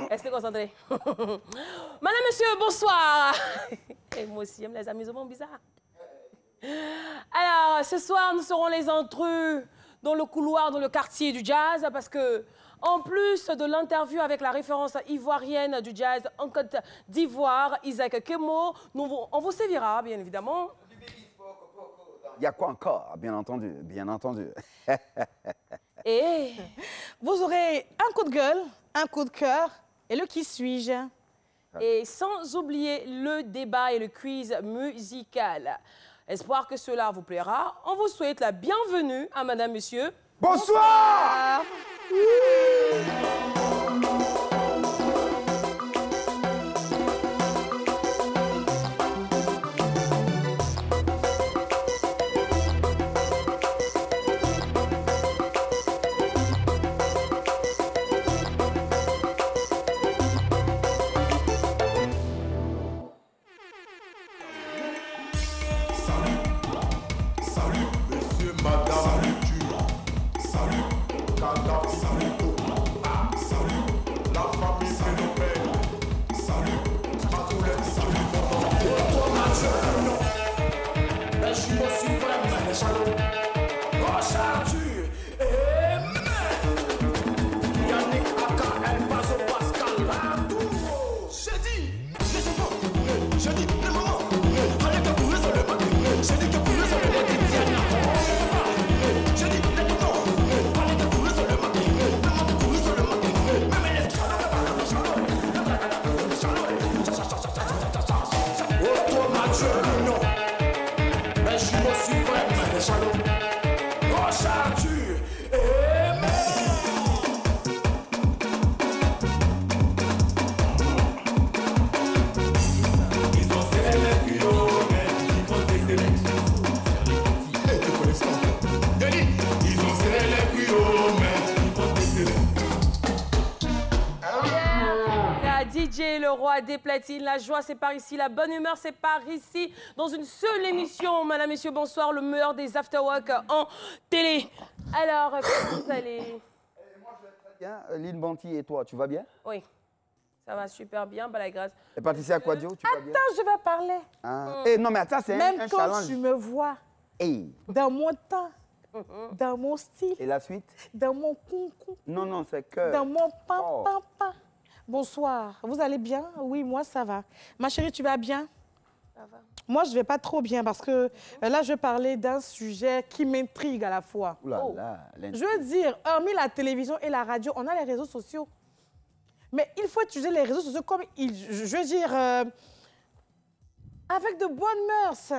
Restez concentrés. Madame, monsieur, bonsoir. Et moi aussi, j'aime les amusements bizarres. Alors, ce soir, nous serons les intrus dans le couloir, dans le quartier du jazz, parce que, en plus de l'interview avec la référence ivoirienne du jazz en Côte d'Ivoire, Isaac Kemo, on vous servira, bien évidemment. Il y a quoi encore? Bien entendu, bien entendu. Et vous aurez un coup de gueule, un coup de cœur et le qui suis-je. Et sans oublier le débat et le quiz musical. Espoir que cela vous plaira. On vous souhaite la bienvenue à Madame, Monsieur. Bonsoir! DJ, le roi des platines, la joie c'est par ici, la bonne humeur c'est par ici, dans une seule émission, madame, messieurs, bonsoir, le meilleur des afterwork en télé. Alors, comment vous allez? Moi, je vais très bien. Lynn Banti et toi, tu vas bien? Oui, ça va super bien, par la grâce. Et Patricia Quadio, tu vas bien? Attends, je vais parler. Ah. Eh, non, mais attends, c'est un Même quand challenge. tu me vois, Hey. dans mon temps, dans mon style, Et la suite? dans mon concon, Non, non, c'est que... dans mon pam, Oh. pam, pam. Bonsoir, vous allez bien? Oui, moi, ça va. Ma chérie, tu vas bien? Ça va. Moi, je ne vais pas trop bien parce que là, je vais parler d'un sujet qui m'intrigue à la fois. Ouh là Oh. là, Je veux dire, hormis la télévision et la radio, on a les réseaux sociaux. Mais il faut utiliser les réseaux sociaux comme, je veux dire, avec de bonnes mœurs.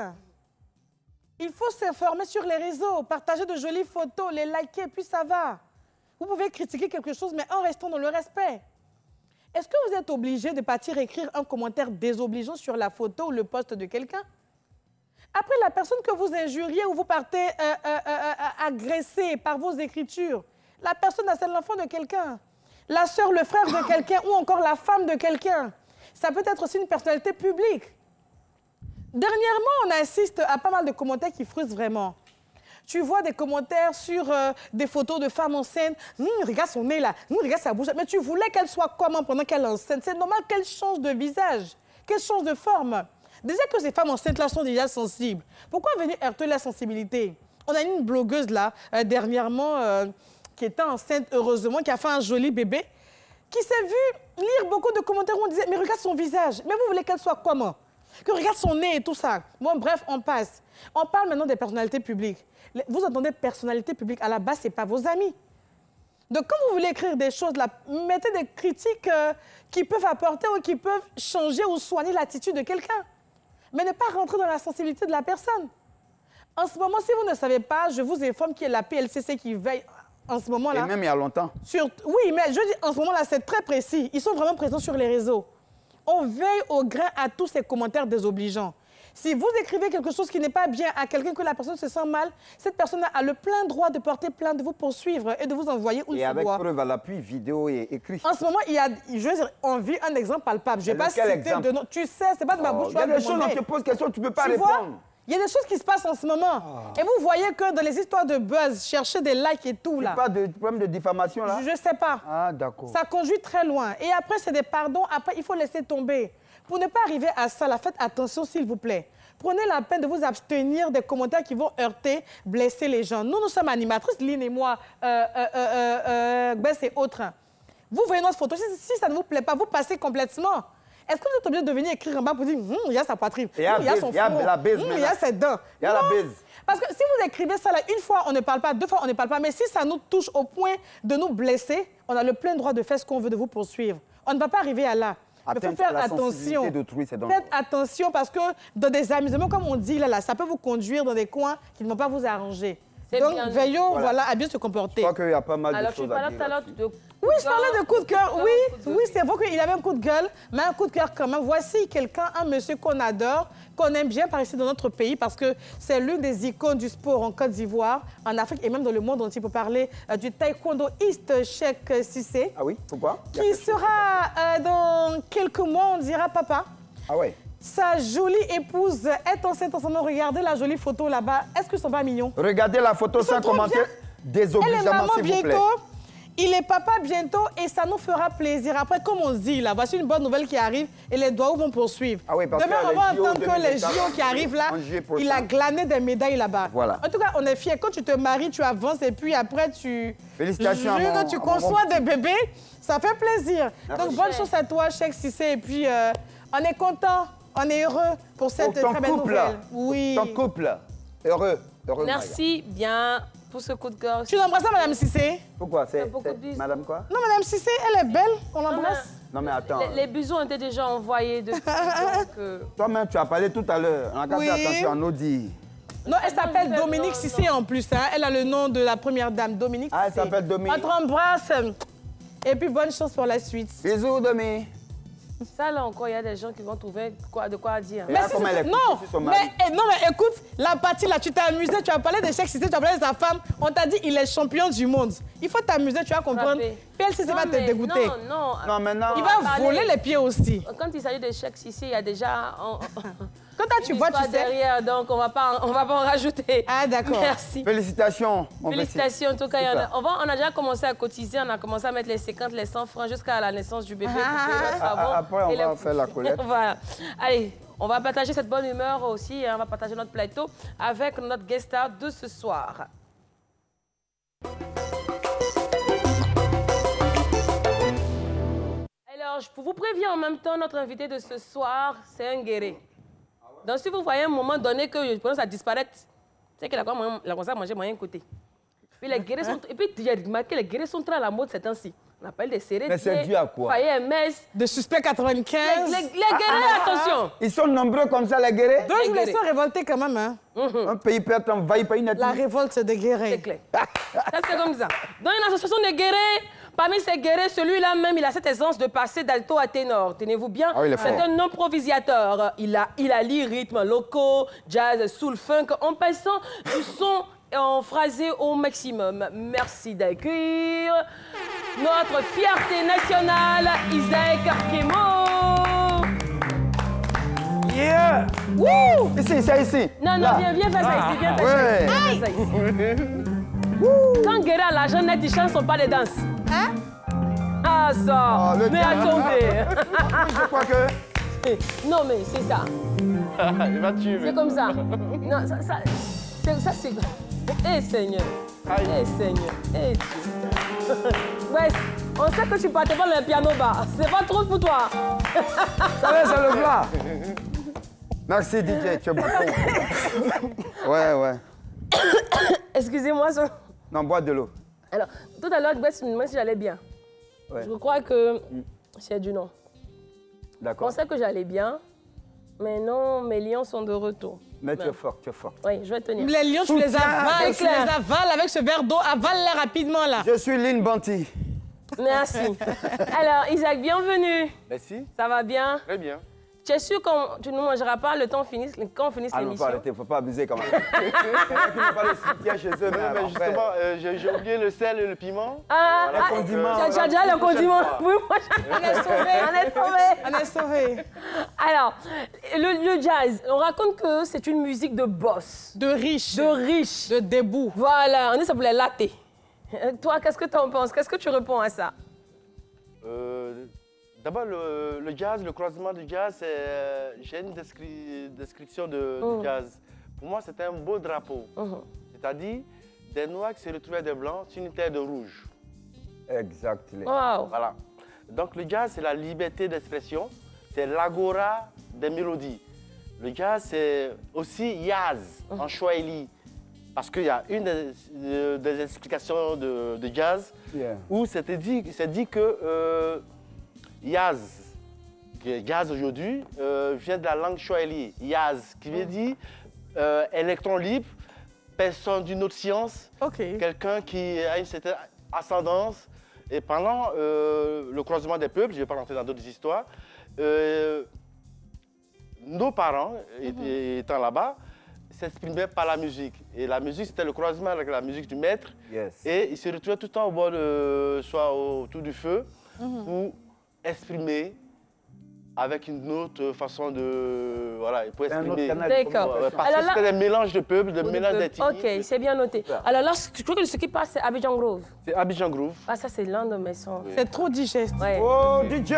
Il faut s'informer sur les réseaux, partager de jolies photos, les liker, puis ça va. Vous pouvez critiquer quelque chose, mais en restant dans le respect. Est-ce que vous êtes obligé de partir écrire un commentaire désobligeant sur la photo ou le post de quelqu'un? Après, la personne que vous injuriez ou vous partez agresser par vos écritures, la personne, c'est l'enfant de quelqu'un, la sœur, le frère de quelqu'un ou encore la femme de quelqu'un. Ça peut être aussi une personnalité publique. Dernièrement, on assiste à pas mal de commentaires qui frustrent vraiment. Tu vois des commentaires sur des photos de femmes enceintes. Regarde son nez là, regarde sa bouche. Mais tu voulais qu'elle soit comment pendant qu'elle est enceinte? C'est normal qu'elle change de visage, qu'elle change de forme. Déjà que ces femmes enceintes-là sont déjà sensibles. Pourquoi venir heurter la sensibilité? On a une blogueuse là, dernièrement, qui était enceinte, heureusement, qui a fait un joli bébé, qui s'est vue lire beaucoup de commentaires où on disait « Mais regarde son visage, mais vous voulez qu'elle soit comment ?» Que regarde son nez et tout ça. Bon, bref, on passe. On parle maintenant des personnalités publiques. Vous entendez personnalité publique, à la base, ce n'est pas vos amis. Donc, quand vous voulez écrire des choses, là, mettez des critiques qui peuvent apporter ou qui peuvent changer ou soigner l'attitude de quelqu'un. Mais ne pas rentrer dans la sensibilité de la personne. En ce moment, si vous ne savez pas, je vous informe qu'il y a la PLCC qui veille en ce moment-là. Et même il y a longtemps. Oui, mais je dis en ce moment-là, c'est très précis. Ils sont vraiment présents sur les réseaux. On veille au grain à tous ces commentaires désobligeants. Si vous écrivez quelque chose qui n'est pas bien à quelqu'un, que la personne se sent mal, cette personne a le plein droit de porter plainte, de vous poursuivre et de vous envoyer où il se doit. Et avec preuve à l'appui, vidéo et écrit. En ce moment, il y a, je veux dire, on vit un exemple palpable. Je ne vais pas citer de nom. Tu sais, c'est pas de ma bouche. Il y a des choses, on te pose question, tu ne peux pas tu répondre. Vois, Il y a des choses qui se passent en ce moment. Et vous voyez que dans les histoires de buzz, chercher des likes et tout, là. Pas de problème de diffamation, là? Je sais pas. Ah, d'accord. Ça conduit très loin. Et après, c'est des pardons. Après, il faut laisser tomber. Pour ne pas arriver à ça, faites attention, s'il vous plaît. Prenez la peine de vous abstenir des commentaires qui vont heurter, blesser les gens. Nous sommes animatrices, Lynn et moi, Bess et autres. Vous voyez notre photo. Si ça ne vous plaît pas, vous passez complètement. Est-ce que vous êtes obligé de venir écrire en bas pour dire il y a sa poitrine, il y a son front, il y a ses dents? Il y a la baise. Parce que si vous écrivez ça là, une fois, on ne parle pas, deux fois, on ne parle pas. Mais si ça nous touche au point de nous blesser, on a le plein droit de faire ce qu'on veut, de vous poursuivre. On ne va pas arriver à là. Il faut faire attention. Faites attention parce que dans des amusements, comme on dit là, ça peut vous conduire dans des coins qui ne vont pas vous arranger. Donc, veillons à bien se comporter. Je crois qu'il y a pas mal de choses à dire. Alors, tu parlais tout à l'heure de... Oui, je parlais de coup de cœur. Oui, c'est vrai qu'il avait un coup de gueule, mais un coup de cœur quand même. Voici quelqu'un, un monsieur qu'on adore, qu'on aime bien par ici dans notre pays, parce que c'est l'une des icônes du sport en Côte d'Ivoire, en Afrique et même dans le monde entier, pour parler du taekwondoïste Cheikh Cissé. Ah oui, pourquoi? Qui sera dans quelques mois, on dira papa. Ah ouais. Sa jolie épouse est enceinte en ce moment. Regardez la jolie photo là-bas. Est-ce qu'ils sont pas mignons? Regardez la photo sans commentaire. Désobligeamment, s'il vous plaît. Il est papa bientôt et ça nous fera plaisir. Après, comme on se dit, là, voici une bonne nouvelle qui arrive et les doigts vont poursuivre. Ah oui, parce demain, on va entendre que les JO qui arrivent là, il a glané des médailles là-bas. Voilà. En tout cas, on est fiers. Quand tu te maries, tu avances et puis après, tu... Félicitations tu conçois des bébés. Ça fait plaisir. Merci. Donc, bonne chance à toi, Cheikh Cissé. Et puis, on est content, on est heureux pour cette très belle nouvelle. Oui. Ton couple, heureux. Merci bien pour ce coup de cœur. Tu l'embrasses, Madame Cissé? Pourquoi? C'est Madame quoi? Non, Madame Cissé, elle est belle. On l'embrasse. Non, mais attends. Les bisous ont été déjà envoyés depuis. Toi-même, tu as parlé tout à l'heure. On a qu'à faire attention à nos dits. Non, elle s'appelle Dominique Cissé en plus. Hein. Elle a le nom de la première dame, Dominique Cissé. Ah, elle s'appelle Dominique. On t'embrasse. Et puis, bonne chance pour la suite. Bisous, Domi. Ça, là encore, il y a des gens qui vont trouver de quoi dire. Mais mais écoute, la partie là, tu t'es amusé, tu as parlé de Cheikh Cissé, tu as parlé de sa femme. On t'a dit il est champion du monde. Il faut t'amuser, tu vas comprendre. PL Cissé va te dégoûter. Non, maintenant... Il va voler les pieds aussi. Quand il s'agit de Cheikh Cissé, il y a déjà... Quand tu vois, tu sais... derrière, donc on va pas en rajouter. Ah, d'accord. Merci. Félicitations. Félicitations. En tout cas, on a déjà commencé à cotiser, on a commencé à mettre les 50, les 100 francs jusqu'à la naissance du bébé. Après, on va faire la collecte. Voilà. Allez, on va partager cette bonne humeur aussi. Hein, on va partager notre plateau avec notre guest star de ce soir. Alors, pour vous prévenir en même temps, notre invité de ce soir, c'est un guéret. Donc, si vous voyez à un moment donné que je commence à disparaître, c'est qu'il a commencé à manger moyen côté. Puis les guérets sont... Et puis, j'ai remarqué, les guérets sont très à la mode ces temps-ci. On appelle des serrés. Mais c'est dû à quoi? MS. De suspect 95. Les guérets, attention. Ils sont nombreux comme ça, les guérets? Donc, je les sens révoltés quand même. Hein. Un pays peut être envahi par une ethnie. La révolte des guérets. C'est clair. Ça, c'est comme ça. Dans une association de guérets, parmi ces guérets, celui-là même, il a cette aisance de passer d'alto à ténor. Tenez-vous bien. Ah oui, c'est un improvisateur. Il allie rythme locaux, jazz, soul, funk, en passant du son en phrasé au maximum. Merci d'accueillir notre fierté nationale, Isaac Kemo. Yeah! Wouh! Ici, c'est ici. Non, viens faire ça ici, viens faire ça ici. Quand Guéré a l'argent net, il chante son pas de danse. Hein? Ah ça! Mais attendez! Je crois que... Non, mais c'est ça. Il va tuer. C'est comme ça. Non, ça c'est... Eh Seigneur! Eh Seigneur! Eh Dieu! Ouais, on sait que tu partais pas dans le piano bas. C'est pas trop pour toi. Ça va, c'est le plat. Merci DJ, tu es bon. Ouais. Excusez-moi. Non, bois de l'eau. Alors, tout à l'heure, tu me demandais si j'allais bien. Ouais. Je crois que c'est du non. D'accord. On sait que j'allais bien, mais non, mes lions sont de retour. Mais tu es fort, tu es fort. Oui, je vais tenir. Les lions, tu les avales, avec ce verre d'eau, avale-les rapidement là. Je suis Lynn Banti. Merci. Alors, Isaac, bienvenue. Merci. Ça va bien? Très bien. Tu es sûr que tu ne mangeras pas le temps finisse, quand on finisse Ah non, l'émission? faut arrêter, faut pas abuser quand même. Il y en a qui n'ont pas de cimetière chez eux, mais Mais justement, j'ai oublié le sel et le piment. Ah, le condiment. tu as déjà le condiment. Oui, moi, On est sauvés. on est sauvés. On est sauvés. Alors, le jazz, on raconte que c'est une musique de boss, De riches. de riche. De debout. Voilà, on dit ça pour les latés. Toi, qu'est-ce que tu en penses? Qu'est-ce que tu réponds à ça? D'abord, le jazz, le croisement du jazz, j'ai une description du jazz. Pour moi, c'est un beau drapeau. C'est-à-dire des noirs qui se retrouvaient des blancs sur une terre de rouge. Exactement. Wow. Voilà. Donc le jazz, c'est la liberté d'expression, c'est l'agora des mélodies. Le jazz, c'est aussi yaz en swahili. Parce qu'il y a une des explications de jazz où c'est dit que yaz, jazz aujourd'hui, vient de la langue swahili. Yaz, qui veut dire électron libre, personne d'une autre science, quelqu'un qui a une certaine ascendance. Et pendant le croisement des peuples, je ne vais pas rentrer dans d'autres histoires, nos parents, étant là-bas, s'exprimaient par la musique. Et la musique, c'était le croisement avec la musique du maître. Et ils se retrouvaient tout le temps au bord soit autour du feu, pour exprimer avec une autre façon de... Voilà, il pouvait exprimer. D'accord. Parce que c'était des mélanges de peuples, des mélanges d'ethnies. Ok, c'est bien noté. Alors là, je crois que ce qui passe, c'est Abidjan Groove. C'est Abidjan Groove. Ah, ça, c'est l'un de mes sons. C'est trop digeste. Ouais. Oh, DJ!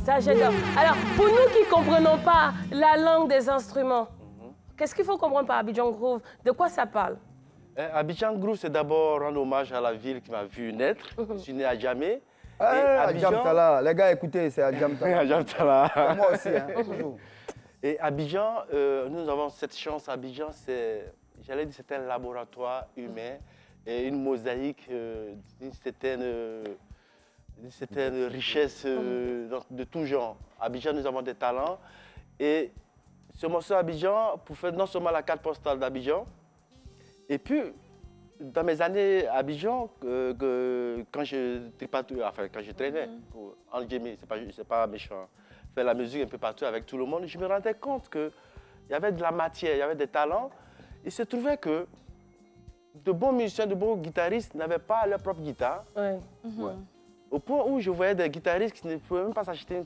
Ça, j'adore. Alors, pour nous qui ne comprenons pas la langue des instruments, qu'est-ce qu'il faut comprendre par Abidjan Groove? De quoi ça parle? Abidjan Groove, c'est d'abord rendre hommage à la ville qui m'a vu naître. Je suis né à Djamé. Adjamtala, les gars, écoutez, c'est Adjamtala. Adjamtala. Moi aussi, hein, toujours. Et Abidjan, nous avons cette chance. Abidjan, j'allais dire, c'est un laboratoire humain et une mosaïque d'une certaine richesse de tout genre. Abidjan, nous avons des talents. Et ce morceau Abidjan, pour faire non seulement la carte postale d'Abidjan, et puis, dans mes années à Abidjan, quand je traînais en Djamé, c'est pas méchant, faire la musique un peu partout avec tout le monde, je me rendais compte qu'il y avait de la matière, il y avait des talents. Il se trouvait que de bons musiciens, de bons guitaristes n'avaient pas leur propre guitare. Au point où je voyais des guitaristes qui ne pouvaient même pas s'acheter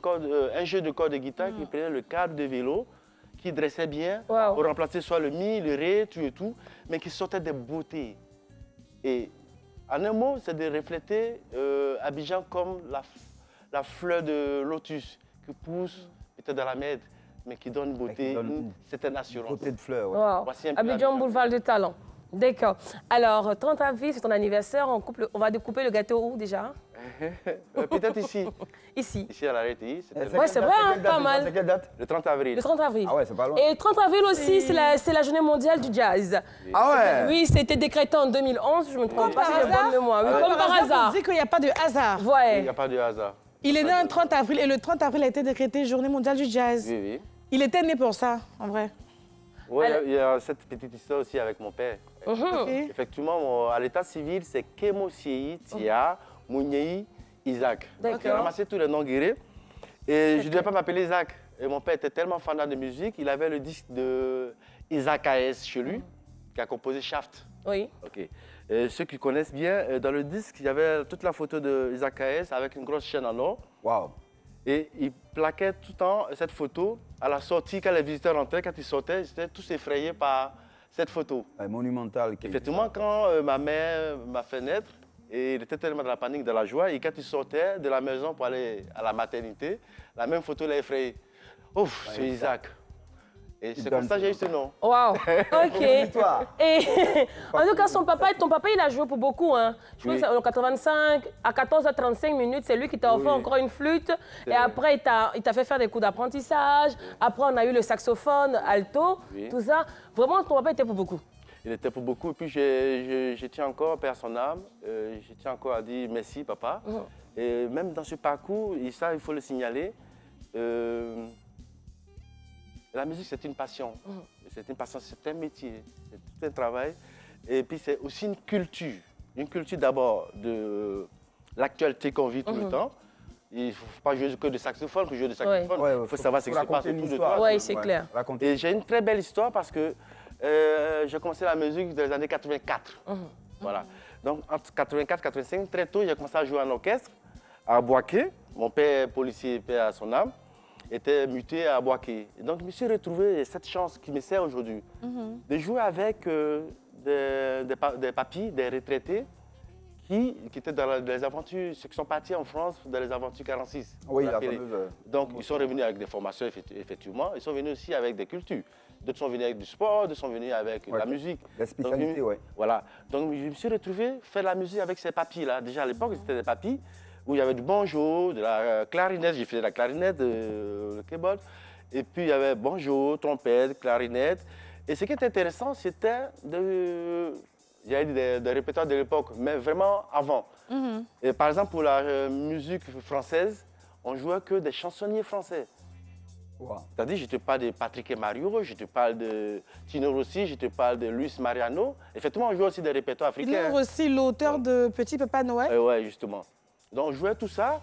un jeu de cordes de guitare, qui prenaient le câble de vélo, qui dressait bien pour remplacer soit le mi, le ré, tout et tout, mais qui sortaient des beautés. Et en un mot, c'est de refléter Abidjan comme la fleur de lotus qui pousse peut-être dans la mer, mais qui donne une beauté, une certaine assurance. Beauté de fleurs, Wow. Abidjan, boulevard de talent. D'accord. Alors, 30 avril, c'est ton anniversaire. On va découper le gâteau où déjà? Peut-être ici. Ici. Ici à la Réti. Ouais, c'est vrai, hein, pas mal. C'est quelle date? Le 30 avril. Le 30 avril. Ah ouais, c'est pas loin. Et 30 avril aussi, c'est la journée mondiale du jazz. Ah ouais? Oui, c'était décrété en 2011, je ne me trompe pas si j'ai bonne mémoire. Oui, comme par hasard. On dit qu'il n'y a pas de hasard. Il n'y Ouais. a pas de hasard. Il est né le 30 avril et le 30 avril a été décrété Journée mondiale du jazz. Oui, oui. Il était né pour ça, en vrai. Oui, il y a cette petite histoire aussi avec mon père. Effectivement, à l'état civil, c'est Kemo Siei Tia Mouniei Isaac. J'ai ramassé tous les noms guéris. Et je ne devais pas m'appeler Isaac. Et mon père était tellement fan de musique, il avait le disque de Isaac A.S. chez lui, qui a composé Shaft. Oui. Ok. Et ceux qui connaissent bien, dans le disque, il y avait toute la photo de Isaac A.S. avec une grosse chaîne en or. Waouh. Et il plaquait tout le temps cette photo à la sortie, quand les visiteurs rentraient, quand ils sortaient, ils étaient tous effrayés par cette photo. Monumental. Effectivement, quand ma mère m'a fait naître, et il était tellement dans la panique, dans la joie, et quand il sortait de la maison pour aller à la maternité, la même photo l'a effrayé. Ouf, c'est Isaac. Et c'est comme ça que j'ai eu ce nom. Waouh, ok. Et en tout cas, ton papa, il a joué pour beaucoup. Hein. Je crois que c'est en 85, à 14h35 minutes, c'est lui qui t'a offert encore une flûte. Et après, il t'a fait faire des cours d'apprentissage. Après, on a eu le saxophone, alto, tout ça. Vraiment, ton papa était pour beaucoup. Il était pour beaucoup. Et puis, je tiens encore, Père son âme, je tiens encore à dire merci, papa. Et même dans ce parcours, et ça, il faut le signaler, la musique, c'est une passion. C'est une passion, c'est un métier, c'est tout un travail. Et puis, c'est aussi une culture. Une culture d'abord de l'actualité qu'on vit tout le temps. Il ne faut pas jouer que de saxophone. Pour jouer de saxophone, Ouais, il faut savoir ce qui se passe autour de toi. Oui, c'est clair. Racontez. Et j'ai une très belle histoire parce que j'ai commencé la musique dans les années 84. Voilà. Donc, entre 84 et 85, très tôt, j'ai commencé à jouer en orchestre à Boaké. Mon père, policier, paix à son âme, était muté à Boaké. Et donc, je me suis retrouvé cette chance qui me sert aujourd'hui de jouer avec des papis, des retraités qui étaient dans les aventures, ceux qui sont partis en France dans les aventures 46. Oui, on la appelait. fameuse. Donc, ils sont revenus avec des formations, effectivement. Ils sont venus aussi avec des cultures. D'autres sont venus avec du sport, d'autres sont venus avec la musique. La spécialité, oui. Voilà. Donc, je me suis retrouvé faire la musique avec ces papis-là. Déjà, à l'époque, c'était des papis où il y avait du banjo, de la clarinette. J'ai fait de la clarinette, le keyboard. Et puis, il y avait banjo, trompette, clarinette. Et ce qui était intéressant, c'était il y avait des répertoires de l'époque, mais vraiment avant. Et par exemple, pour la musique française, on jouait que des chansonniers français. Wow. C'est-à-dire, je te parle de Patrick et Mario, je te parle de Tino Rossi, je te parle de Luis Mariano. Effectivement, on jouait aussi des répertoires africains. Tino Rossi, l'auteur de Petit Papa Noël. Oui, justement. Donc, on jouait tout ça.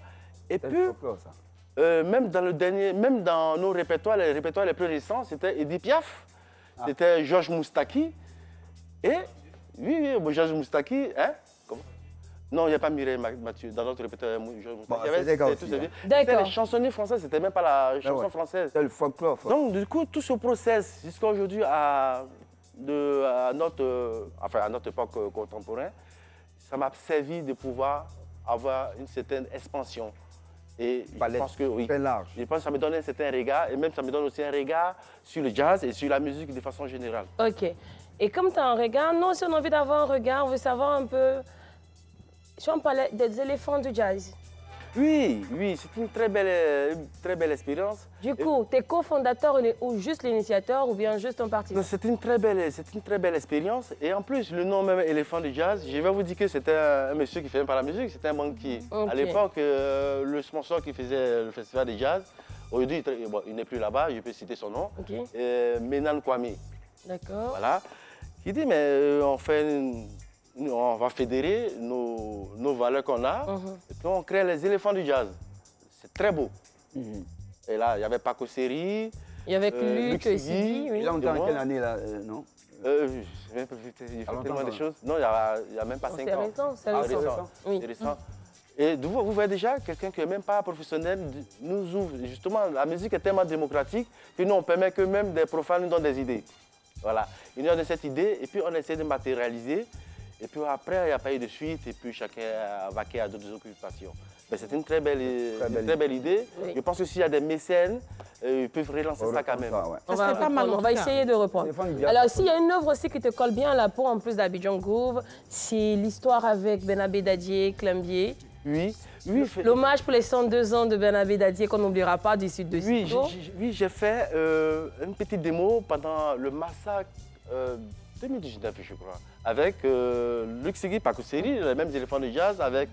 Et C'est puis, le folklore, ça. même dans nos répertoires, les répertoires les plus récents, c'était Edith Piaf, c'était Georges Moustaki. Et, oui, Georges Moustaki, hein? Comment? Non, il n'y a pas Mireille Mathieu. Dans notre répertoire, Georges Moustaki. Bon, Il y avait- c'est des gars tout aussi, ça. hein. C'était D'accord. les chansonniers français, c'était même pas la chanson ouais. française. C'est le folklore. Donc, du coup, tout ce process, jusqu'à aujourd'hui, à notre époque contemporaine, ça m'a servi de pouvoir avoir une certaine expansion. Et je Palette pense que oui. très large. Je pense que ça me donne un certain regard, et même ça me donne aussi un regard sur le jazz et sur la musique de façon générale. OK. Et comme tu as un regard, nous, si on a envie d'avoir un regard, on veut savoir un peu... Si on parlait des éléphants du jazz. Oui, c'est une très belle expérience. Du coup, tu es cofondateur ou juste l'initiateur ou bien juste un participant? C'est une très belle expérience. Et en plus, le nom même Éléphant du Jazz, je vais vous dire que c'était un monsieur qui faisait pas la musique, c'était un banquier. Ok. À l'époque, le sponsor qui faisait le festival de jazz, aujourd'hui, il n'est plus là-bas, je peux citer son nom, OK. Menan Kwame. D'accord. Voilà. Qui dit, mais on va fédérer nos valeurs qu'on a, et puis on crée les éléphants du jazz. C'est très beau. Et là, il y avait Paco Seri, Il y avait Luc Sighi, Sighi, oui. Là, on est en moi. quelle année, là, non? J'ai fait tellement de choses. Non, il n'y a même pas 5 C'est ans. récent, c'est Ah, récent. c'est récent. Oui. C'est récent. Et vous voyez déjà, quelqu'un qui n'est même pas professionnel nous ouvre. Justement, la musique est tellement démocratique que nous, on permet que même des profanes nous donnent des idées. Voilà. Ils nous donnent cette idée et puis on essaie de matérialiser. Et puis après, il n'y a pas eu de suite et puis chacun a vaqué à d'autres occupations. Mais c'est une très belle idée. Oui. Je pense que s'il y a des mécènes, ils peuvent relancer ça quand même. Ouais. Ça serait pas mal, en on tout va cas. essayer de reprendre. Éléphant du jazz. Alors, s'il y a une œuvre aussi qui te colle bien à la peau, en plus d'Abidjan Groove, c'est l'histoire avec Bernabé Dadier, Clambier. Oui. L'hommage pour les 102 ans de Bernabé Dadier qu'on n'oubliera pas du sud de Oui, Sito. j'ai fait une petite démo pendant le massacre 2019, je crois, avec Luc Sighi, Paco Seri, les mêmes éléphants de jazz, avec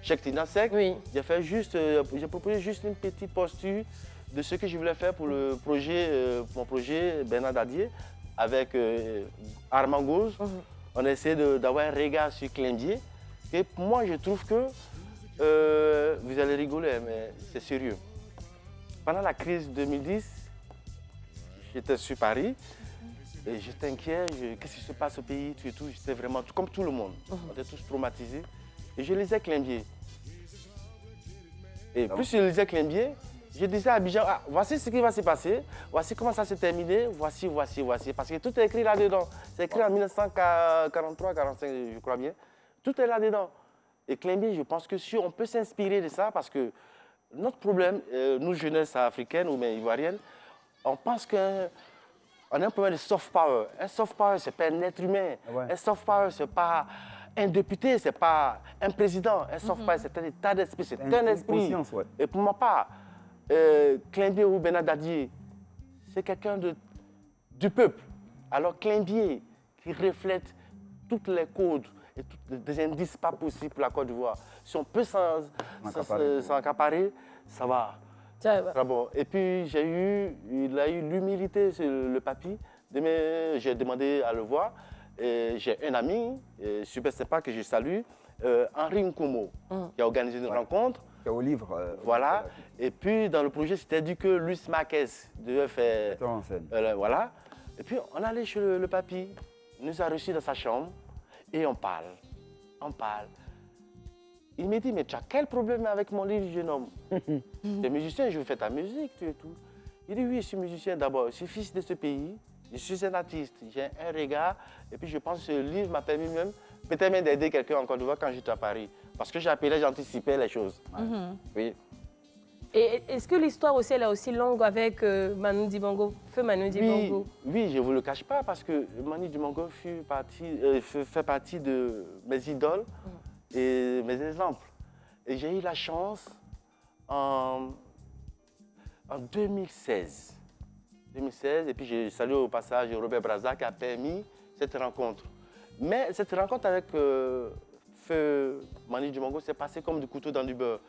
Cheikh Tina Seck. Oui. J'ai proposé juste une petite posture de ce que je voulais faire pour le projet, mon projet Bernard Dadier, avec Armand Gauze. On a essayé d'avoir un regard sur Climbier. Et moi, je trouve que, vous allez rigoler, mais c'est sérieux. Pendant la crise 2010, j'étais sur Paris et j'étais inquiet. Qu'est-ce qui se passe au pays, tout. J'étais vraiment comme tout le monde. On était tous traumatisés. Et je lisais Climbier. Et plus je lisais Climbier, je disais à Abidjan, voici ce qui va se passer, voici comment ça s'est terminé, voici. Parce que tout est écrit là-dedans. C'est écrit en 1943, 45, je crois bien. Tout est là-dedans. Et Climbier, je pense que si on peut s'inspirer de ça, parce que notre problème, nous, jeunesse africaine ou même ivoirienne, on pense qu'on a un problème de soft power. Un soft power, ce n'est pas un être humain. Ouais. Un soft power, ce n'est pas un député, ce n'est pas un président. Un soft power, c'est un état d'esprit, c'est un esprit. conscience, ouais. Et pour ma part, Climbier ou Bernard Dadier, c'est quelqu'un du peuple. Alors Climbier, qui reflète toutes les codes et des indices pas possibles pour la Côte d'Ivoire. Si on peut s'en accaparer, ça va. Ça va. Très bon. Et puis, il a eu l'humilité, le papy. J'ai demandé à le voir. J'ai un ami, super sympa, que je salue, Henri Nkomo, qui a organisé une rencontre. C'est au livre. Voilà. Et puis, dans le projet, c'était dit que Luis Marquez devait faire... Metteur en scène. Voilà. Et puis, on allait chez le papy. Il nous a reçus dans sa chambre et on parle. On parle. Il me dit, mais tu as quel problème avec mon livre, jeune homme? Tu es musicien, je veux faire ta musique, tu et tout. Il dit, oui, je suis musicien d'abord. Je suis fils de ce pays. Je suis un artiste. J'ai un regard. Et puis, je pense que ce livre m'a permis même, peut-être même d'aider quelqu'un en Côte d'Ivoire quand j'étais à Paris. Parce que j'appelais, j'anticipais les choses. Oui. Et est-ce que l'histoire aussi, elle est aussi longue avec Manu Dibango, feu Manu Dibango? Oui, je ne vous le cache pas parce que Manu Dibango fait partie de mes idoles et mes exemples. Et j'ai eu la chance en 2016. Et puis je salue au passage Robert Brazza qui a permis cette rencontre. Mais cette rencontre avec feu Manu Dibango s'est passée comme du couteau dans du beurre.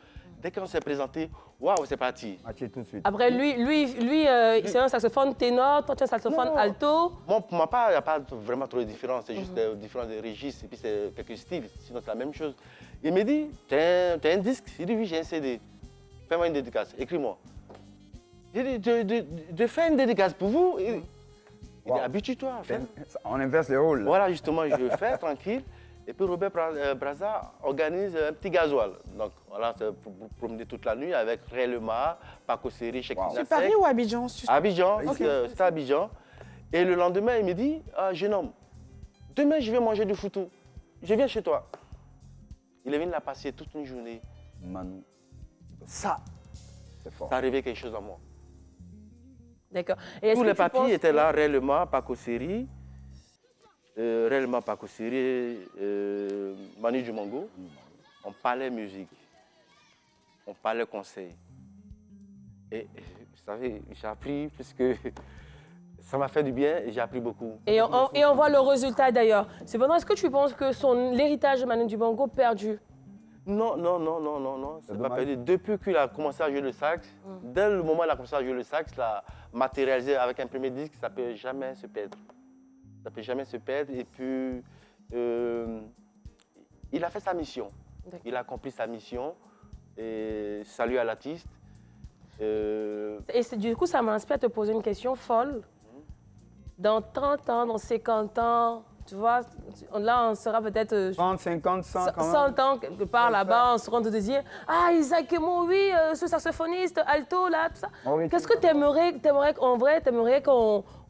Dès qu'on s'est présenté, waouh, c'est parti. Mathieu tout de suite. Après, lui c'est un saxophone ténor, toi tu es un saxophone alto. Bon, pour ma part, il n'y a pas vraiment trop de différence. C'est juste différence de registre et puis c'est quelques styles. Sinon, c'est la même chose. Il me dit, t'as un disque? Il dit, oui, j'ai un CD. Fais-moi une dédicace, écris-moi. J'ai dit, de faire une dédicace pour vous? Il dit, habitue-toi. On inverse les rôles. Voilà, justement, je fais tranquille. Et puis Robert Brazza organise un petit gasoil. Donc voilà, c'est pour promener toute la nuit avec Ray Lemar, Paco Seri, Cheikh Nasek. C'est Paris ou Abidjan? Abidjan, c'était Abidjan. Et le lendemain, il me dit, jeune homme, demain je vais manger du foutou. Je viens chez toi. Il est venu la passer toute une journée. Manu. Ça, c'est fort. Ça a réveillé quelque chose en moi. D'accord. Tous les papiers étaient là, Ray Lemar, Paco Seri. Réellement Paco Seri, Manu Dibango, on parlait musique, on parlait conseil. Et vous savez, j'ai appris puisque ça m'a fait du bien et j'ai appris beaucoup. Et on voit le résultat d'ailleurs. Cependant, est-ce que tu penses que l'héritage de Manu Dibango perdu? Non, c'est pas perdu. Depuis qu'il a commencé à jouer le sax, dès le moment où il a commencé à jouer le sax, il a matérialisé avec un premier disque, ça ne peut jamais se perdre. Ça ne peut jamais se perdre. Et puis, il a fait sa mission. Il a accompli sa mission. Et salut à l'artiste. Et du coup, ça m'inspire de te poser une question folle. Dans 30 ans, dans 50 ans, tu vois, là, on sera peut-être... 30, 50, 100 quand même. 100 ans, quelque part là-bas, on se rend de dire « Ah, Isaac Emo, oui, ce saxophoniste, alto, là, tout ça. Qu'est-ce que tu aimerais, en vrai,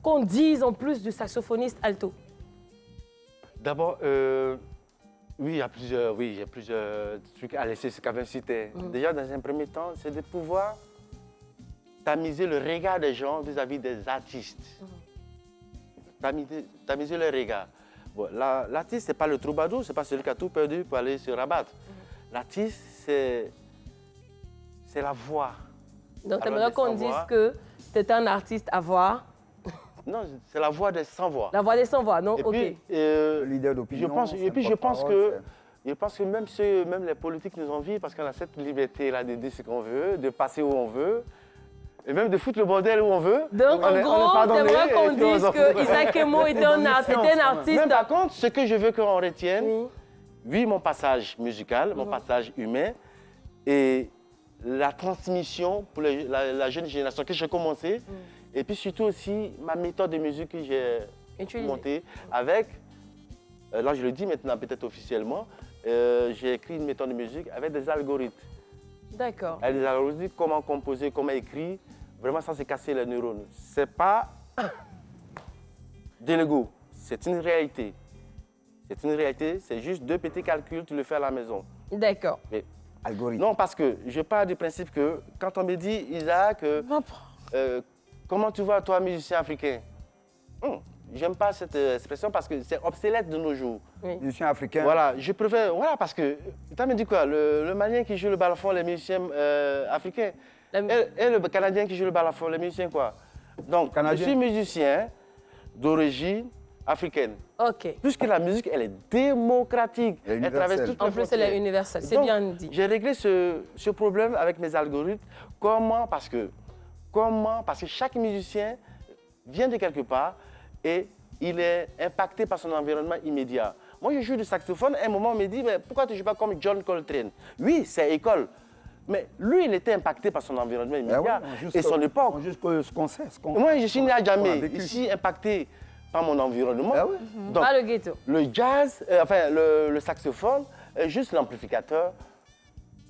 qu'on dise en plus du saxophoniste alto? D'abord, oui, il y a plusieurs trucs à laisser ce qu'avait cité. Déjà, dans un premier temps, c'est de pouvoir tamiser le regard des gens vis-à-vis des artistes. Tamiser le regard. Bon, l'artiste, ce n'est pas le troubadour, ce n'est pas celui qui a tout perdu pour aller se rabattre. L'artiste, c'est la voix. Donc, tu aimerais qu'on dise que tu es un artiste à voix? Non, c'est la voix des sans-voix. La voix des sans-voix, non? Et OK. puis, leader d'opinion. Je pense que même les politiques nous envient parce qu'on a cette liberté-là de dire ce qu'on veut, de passer où on veut, et même de foutre le bordel où on veut. Donc, en gros, tu aimerais qu'on dise que Isaac Emo était un artiste. Mais par contre, ce que je veux qu'on retienne, oui, mon passage musical, mon passage humain, et la transmission pour la jeune génération que j'ai commencé, et puis surtout aussi ma méthode de musique que j'ai montée avec, là je le dis maintenant peut-être officiellement, j'ai écrit une méthode de musique avec des algorithmes. D'accord. Avec des algorithmes, comment composer, comment écrire, vraiment ça c'est casser les neurones. C'est pas de l'ego, c'est une réalité. C'est une réalité, c'est juste deux petits calculs, tu le fais à la maison. D'accord. Algorithme. Non, parce que je pars du principe que quand on me dit, Isaac, comment tu vois toi, musicien africain? J'aime pas cette expression parce que c'est obsolète de nos jours. Musicien africain. Voilà, je préfère, voilà, parce que, tu me dit quoi, le Malien qui joue le balafon, les musiciens africains, et le Canadien qui joue le balafon, les musiciens quoi? Donc, je suis musicien d'origine africaine. OK. Puisque la musique, elle est démocratique. Elle traverse toutes les En plus, elle est universelle, c'est bien dit. J'ai réglé ce problème avec mes algorithmes. Comment? Parce que chaque musicien vient de quelque part et il est impacté par son environnement immédiat. Moi, je joue du saxophone. À un moment, on me dit, mais pourquoi tu ne joues pas comme John Coltrane? Oui, c'est école. Mais lui, il était impacté par son environnement immédiat Ouais, et son époque. Juste ce qu'on sait. Moi, je suis né à Djamé, ici impacté par mon environnement. Ah ouais. Donc, Pas le ghetto. le jazz, enfin le saxophone, est juste l'amplificateur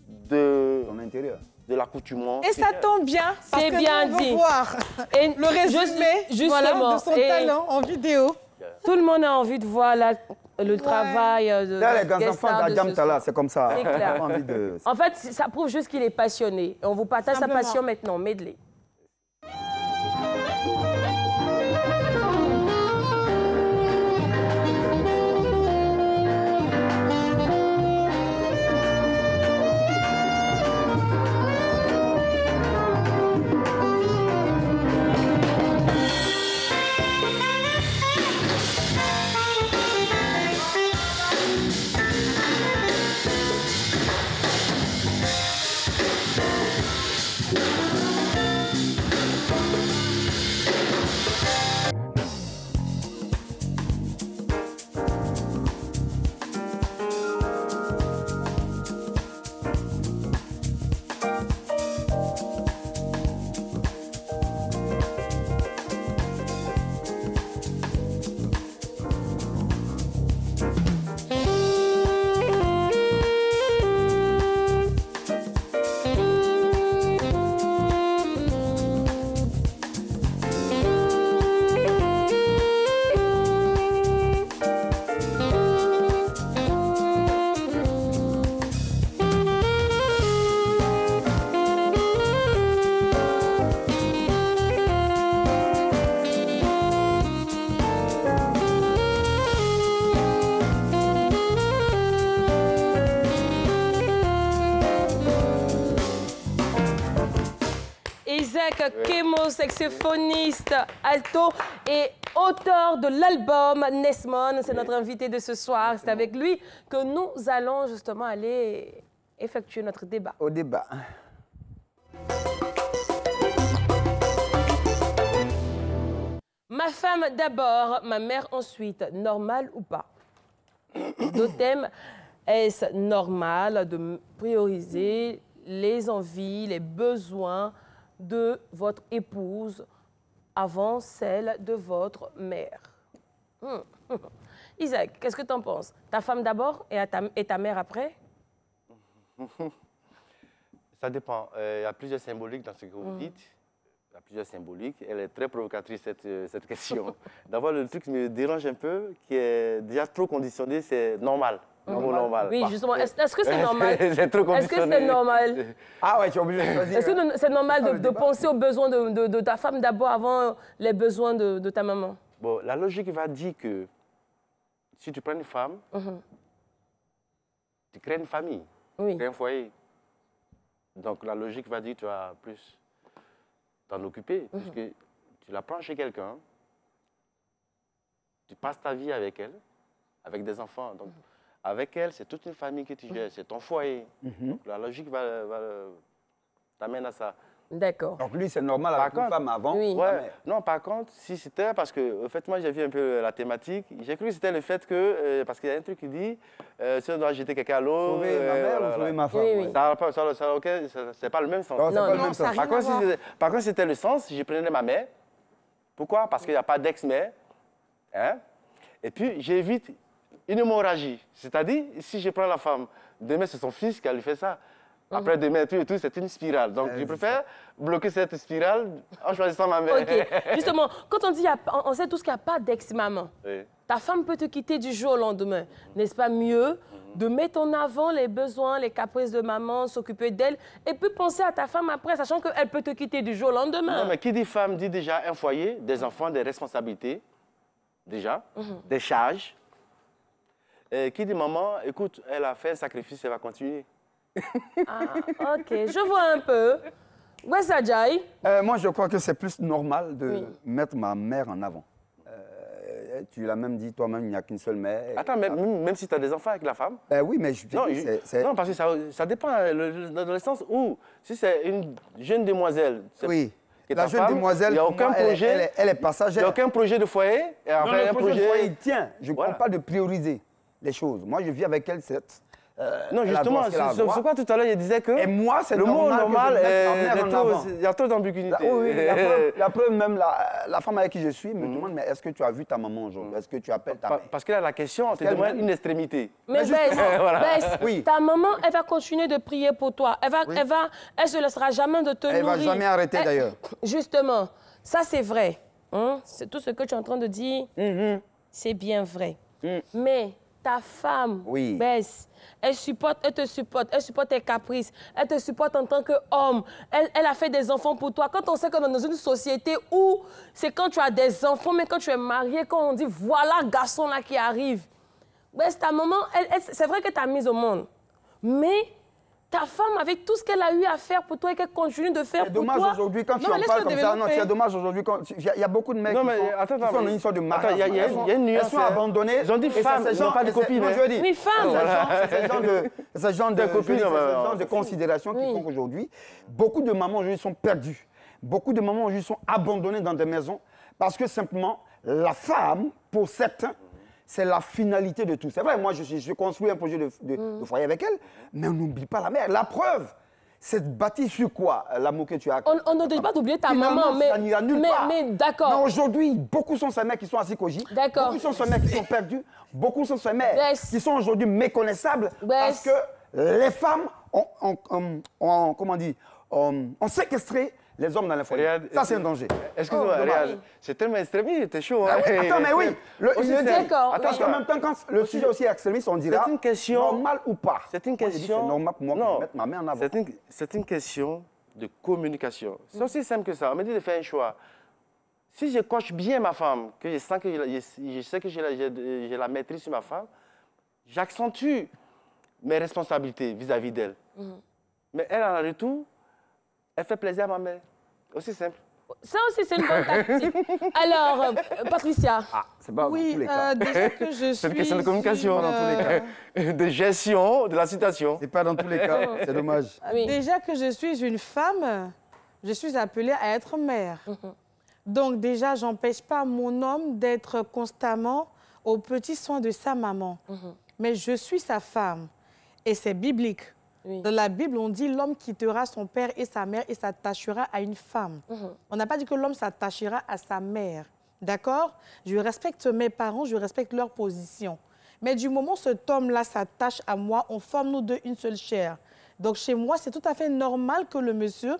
de Ton intérieur. l'accoutumance. Et ça tombe bien, parce C'est que bien nous, on veut dit. voir Et le résumé justement, voilà, de son et talent en vidéo. tout le monde a envie de voir le travail de Là, les guest enfants star de d'Adjam ce Tala, soir. c'est comme ça. C'est clair. J'ai pas envie de... En fait, ça prouve juste qu'il est passionné. Et on vous partage sa Simplement. passion maintenant, medley. Isaac Kemo, saxophoniste alto et auteur de l'album Nesmon. C'est notre invité de ce soir. C'est avec lui que nous allons justement aller effectuer notre débat. Au débat. Ma femme d'abord, ma mère ensuite. Normal ou pas? Deux thèmes. Est-ce normal de prioriser les envies, les besoins de votre épouse avant celle de votre mère? Isaac, qu'est-ce que tu en penses? Ta femme d'abord et ta mère après? Ça dépend. Il y a plusieurs symboliques dans ce que vous dites. Il y a plusieurs symboliques. Elle est très provocatrice, cette question. D'abord, le truc qui me dérange un peu, qui est déjà trop conditionné, c'est normal. Normal. Oui, justement. Est-ce que c'est normal? C'est trop conditionné. Est-ce que c'est normal? Ah ouais, tu es obligé de choisir. Est-ce que c'est normal de penser aux besoins de ta femme d'abord avant les besoins de ta maman? Bon, la logique va dire que si tu prends une femme, tu crées une famille, Oui. tu crées un foyer. Donc la logique va dire que tu vas plus t'en occuper, puisque tu la prends chez quelqu'un, tu passes ta vie avec elle, avec des enfants. Donc, avec elle, c'est toute une famille que tu gères, c'est ton foyer. Donc, la logique t'amène à ça. D'accord. Donc lui, c'est normal avec une femme avant. Oui. Ouais. Non, par contre, si c'était parce que, en fait, moi, j'ai vu un peu la thématique. J'ai cru que c'était le fait que, parce qu'il y a un truc qui dit, si on doit jeter quelqu'un à l'eau. Sauver ma mère ou sauver ma femme? Oui, oui. ouais. C'est pas le même sens. Non, c'est Non, pas le non, même ça sens. a rien à voir. Par contre, c'était le sens, je prenais ma mère. Pourquoi? Parce qu'il n'y a pas d'ex-mère. Hein? Et puis, j'évite une hémorragie. C'est-à-dire, si je prends la femme, demain, c'est son fils qui a lui fait ça. Après, demain, tout et tout, c'est une spirale. Donc, je préfère bloquer cette spirale en choisissant ma mère. OK. Justement, quand on dit, on sait tous qu'il n'y a pas d'ex-maman. Oui. Ta femme peut te quitter du jour au lendemain. N'est-ce pas mieux de mettre en avant les besoins, les caprices de maman, s'occuper d'elle, et puis penser à ta femme après, sachant qu'elle peut te quitter du jour au lendemain? Non, mais qui dit femme dit déjà un foyer, des enfants, des responsabilités, déjà, des charges. Et qui dit maman, écoute, elle a fait un sacrifice, elle va continuer. Ah, OK. Je vois un peu. Ouais, Sajai. Moi, je crois que c'est plus normal de Oui. mettre ma mère en avant. Tu l'as même dit toi-même, il n'y a qu'une seule mère. Attends, même si tu as des enfants avec la femme. Oui, mais je te Non, dis, c'est... non, parce que ça dépend dans le sens où, si c'est une jeune demoiselle, Oui. que La ta jeune femme, demoiselle, il n'y a pour aucun moi, projet. elle est Il n'y passagère. a aucun projet de foyer. Et Non, après, le un projet de projet. foyer, il tient. Je ne Voilà. parle pas de prioriser les choses. Moi, je vis avec elle, Non, justement, c'est quoi tout à l'heure, il disait que... Et moi, c'est le mot normal, il y a trop d'ambiguïté. Oui, la preuve, même la femme avec qui je suis me demande, mais est-ce que tu as vu ta maman aujourd'hui? Est-ce que tu appelles ta mère? Parce que là, la question, on te demande une extrémité. Mais Bess, Oui. ta maman, elle va continuer de prier pour toi. Elle se laissera jamais de te nourrir. Elle va jamais arrêter d'ailleurs. Justement, ça c'est vrai. Hein? C'est tout ce que tu es en train de dire. C'est bien vrai. Mais ta femme, Bess, elle te supporte tes caprices, elle te supporte en tant qu'homme. Elle a fait des enfants pour toi. Quand on sait qu'on est dans une société où c'est quand tu as des enfants, mais quand tu es marié, quand on dit voilà garçon là qui arrive. Bess, ta maman, c'est vrai que tu as mis au monde. Mais ta femme, avec tout ce qu'elle a eu à faire pour toi et qu'elle continue de faire pour toi... C'est dommage aujourd'hui quand tu en parles comme ça. Non, c'est dommage aujourd'hui. Il y a beaucoup de mecs qui font une histoire de mariage. Il y a une nuance. Elles sont abandonnées. Ils ont dit femmes, ils n'ont pas de copines. Je veux dire, oui, femmes. C'est ce genre de considération qui font qu'aujourd'hui, beaucoup de mamans aujourd'hui sont perdues. Beaucoup de mamans aujourd'hui sont abandonnées dans des maisons parce que simplement, la femme, pour certains, c'est la finalité de tout. C'est vrai, moi, je construis un projet de foyer avec elle, mais on n'oublie pas la mère. La preuve, c'est bâti sur quoi, l'amour que tu as? On ne dit pas d'oublier ta Finalement, maman, mais... ça n'ira nulle part. Mais d'accord. Mais aujourd'hui, beaucoup sont ces mères qui sont assis cogis. D'accord. Beaucoup sont ces mères qui sont perdues. Beaucoup sont ces mères qui sont aujourd'hui méconnaissables parce que les femmes ont séquestré les hommes dans les foyers. Ça, c'est un danger. Excuse-moi, regarde, c'est tellement extrémiste, t'es chaud. Hein? Attends, mais oui. D'accord. Parce qu'en même temps, quand le sujet aussi est extrémiste, on dira c'est une question, normal ou pas. C'est une question... C'est normal pour moi de mettre ma main en avant. C'est une question de communication. C'est aussi simple que ça. On me dit de faire un choix. Si je coche bien ma femme, que je sens que je sais que j'ai la maîtrise sur ma femme, j'accentue mes responsabilités vis-à-vis d'elle. Mais elle, en retour, elle fait plaisir à ma mère. Aussi simple. Ça aussi, c'est une bonne tactique. Alors, Patricia. C'est pas dans tous les cas. Déjà que je suis... C'est une question de communication dans tous les cas. De gestion de la situation. C'est pas dans tous les cas. C'est dommage. Oui. Déjà que je suis une femme, je suis appelée à être mère. Donc déjà, j'empêche pas mon homme d'être constamment aux petits soins de sa maman. Mais je suis sa femme. Et c'est biblique. Oui. Dans la Bible, on dit l'homme quittera son père et sa mère et s'attachera à une femme. On n'a pas dit que l'homme s'attachera à sa mère. D'accord? Je respecte mes parents, je respecte leur position. Mais du moment où cet homme-là s'attache à moi, on forme nous deux une seule chair. Donc chez moi, c'est tout à fait normal que le monsieur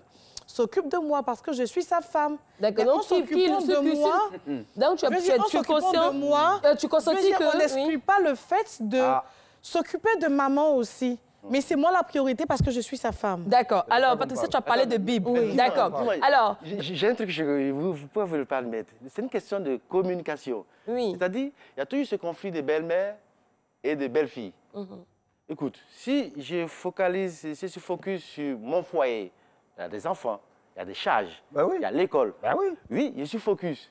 s'occupe de moi parce que je suis sa femme. D'accord. Donc, de moi, donc tu es conscient de moi, tu consentis que... On n'exclut pas le fait de s'occuper de maman aussi. Mais c'est moi la priorité parce que je suis sa femme. D'accord. Alors, Patricia, tu as parlé de Bible. Oui. D'accord. Alors... J'ai un truc que vous pouvez vous le permettre. C'est une question de communication. Oui. C'est-à-dire, il y a toujours ce conflit des belles-mères et des belles-filles. Écoute, si je focus sur mon foyer, il y a des enfants, il y a des charges, il y a l'école. Oui, je suis focus.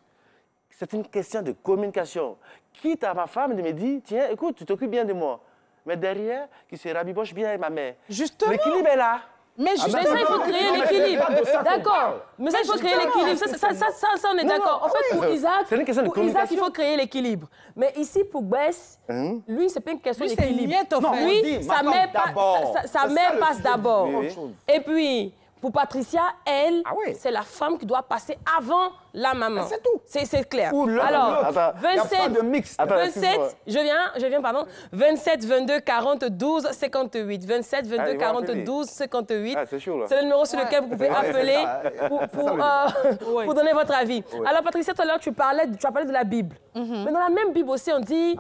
C'est une question de communication. Quitte à ma femme de me dire, tiens, écoute, tu t'occupes bien de moi. Mais derrière, qui se rabiboche bien avec ma mère. Justement. L'équilibre est là. Mais ça, il faut créer l'équilibre. D'accord. Mais ça, il faut créer l'équilibre. Ça, on est d'accord. En fait, pour Isaac, il faut créer l'équilibre. Mais ici, pour Bess, lui, c'est pas une question d'équilibre. Lui, sa mère passe d'abord. Et puis... Pour Patricia, elle, c'est la femme qui doit passer avant la maman. C'est tout. C'est clair. Alors, 27, 22, 40, 12, 58. 27, 22, 40, 12, 58. C'est le numéro sur lequel vous pouvez appeler pour donner votre avis. Alors, Patricia, tout à l'heure, tu as parlé de la Bible. Mais dans la même Bible aussi, on dit...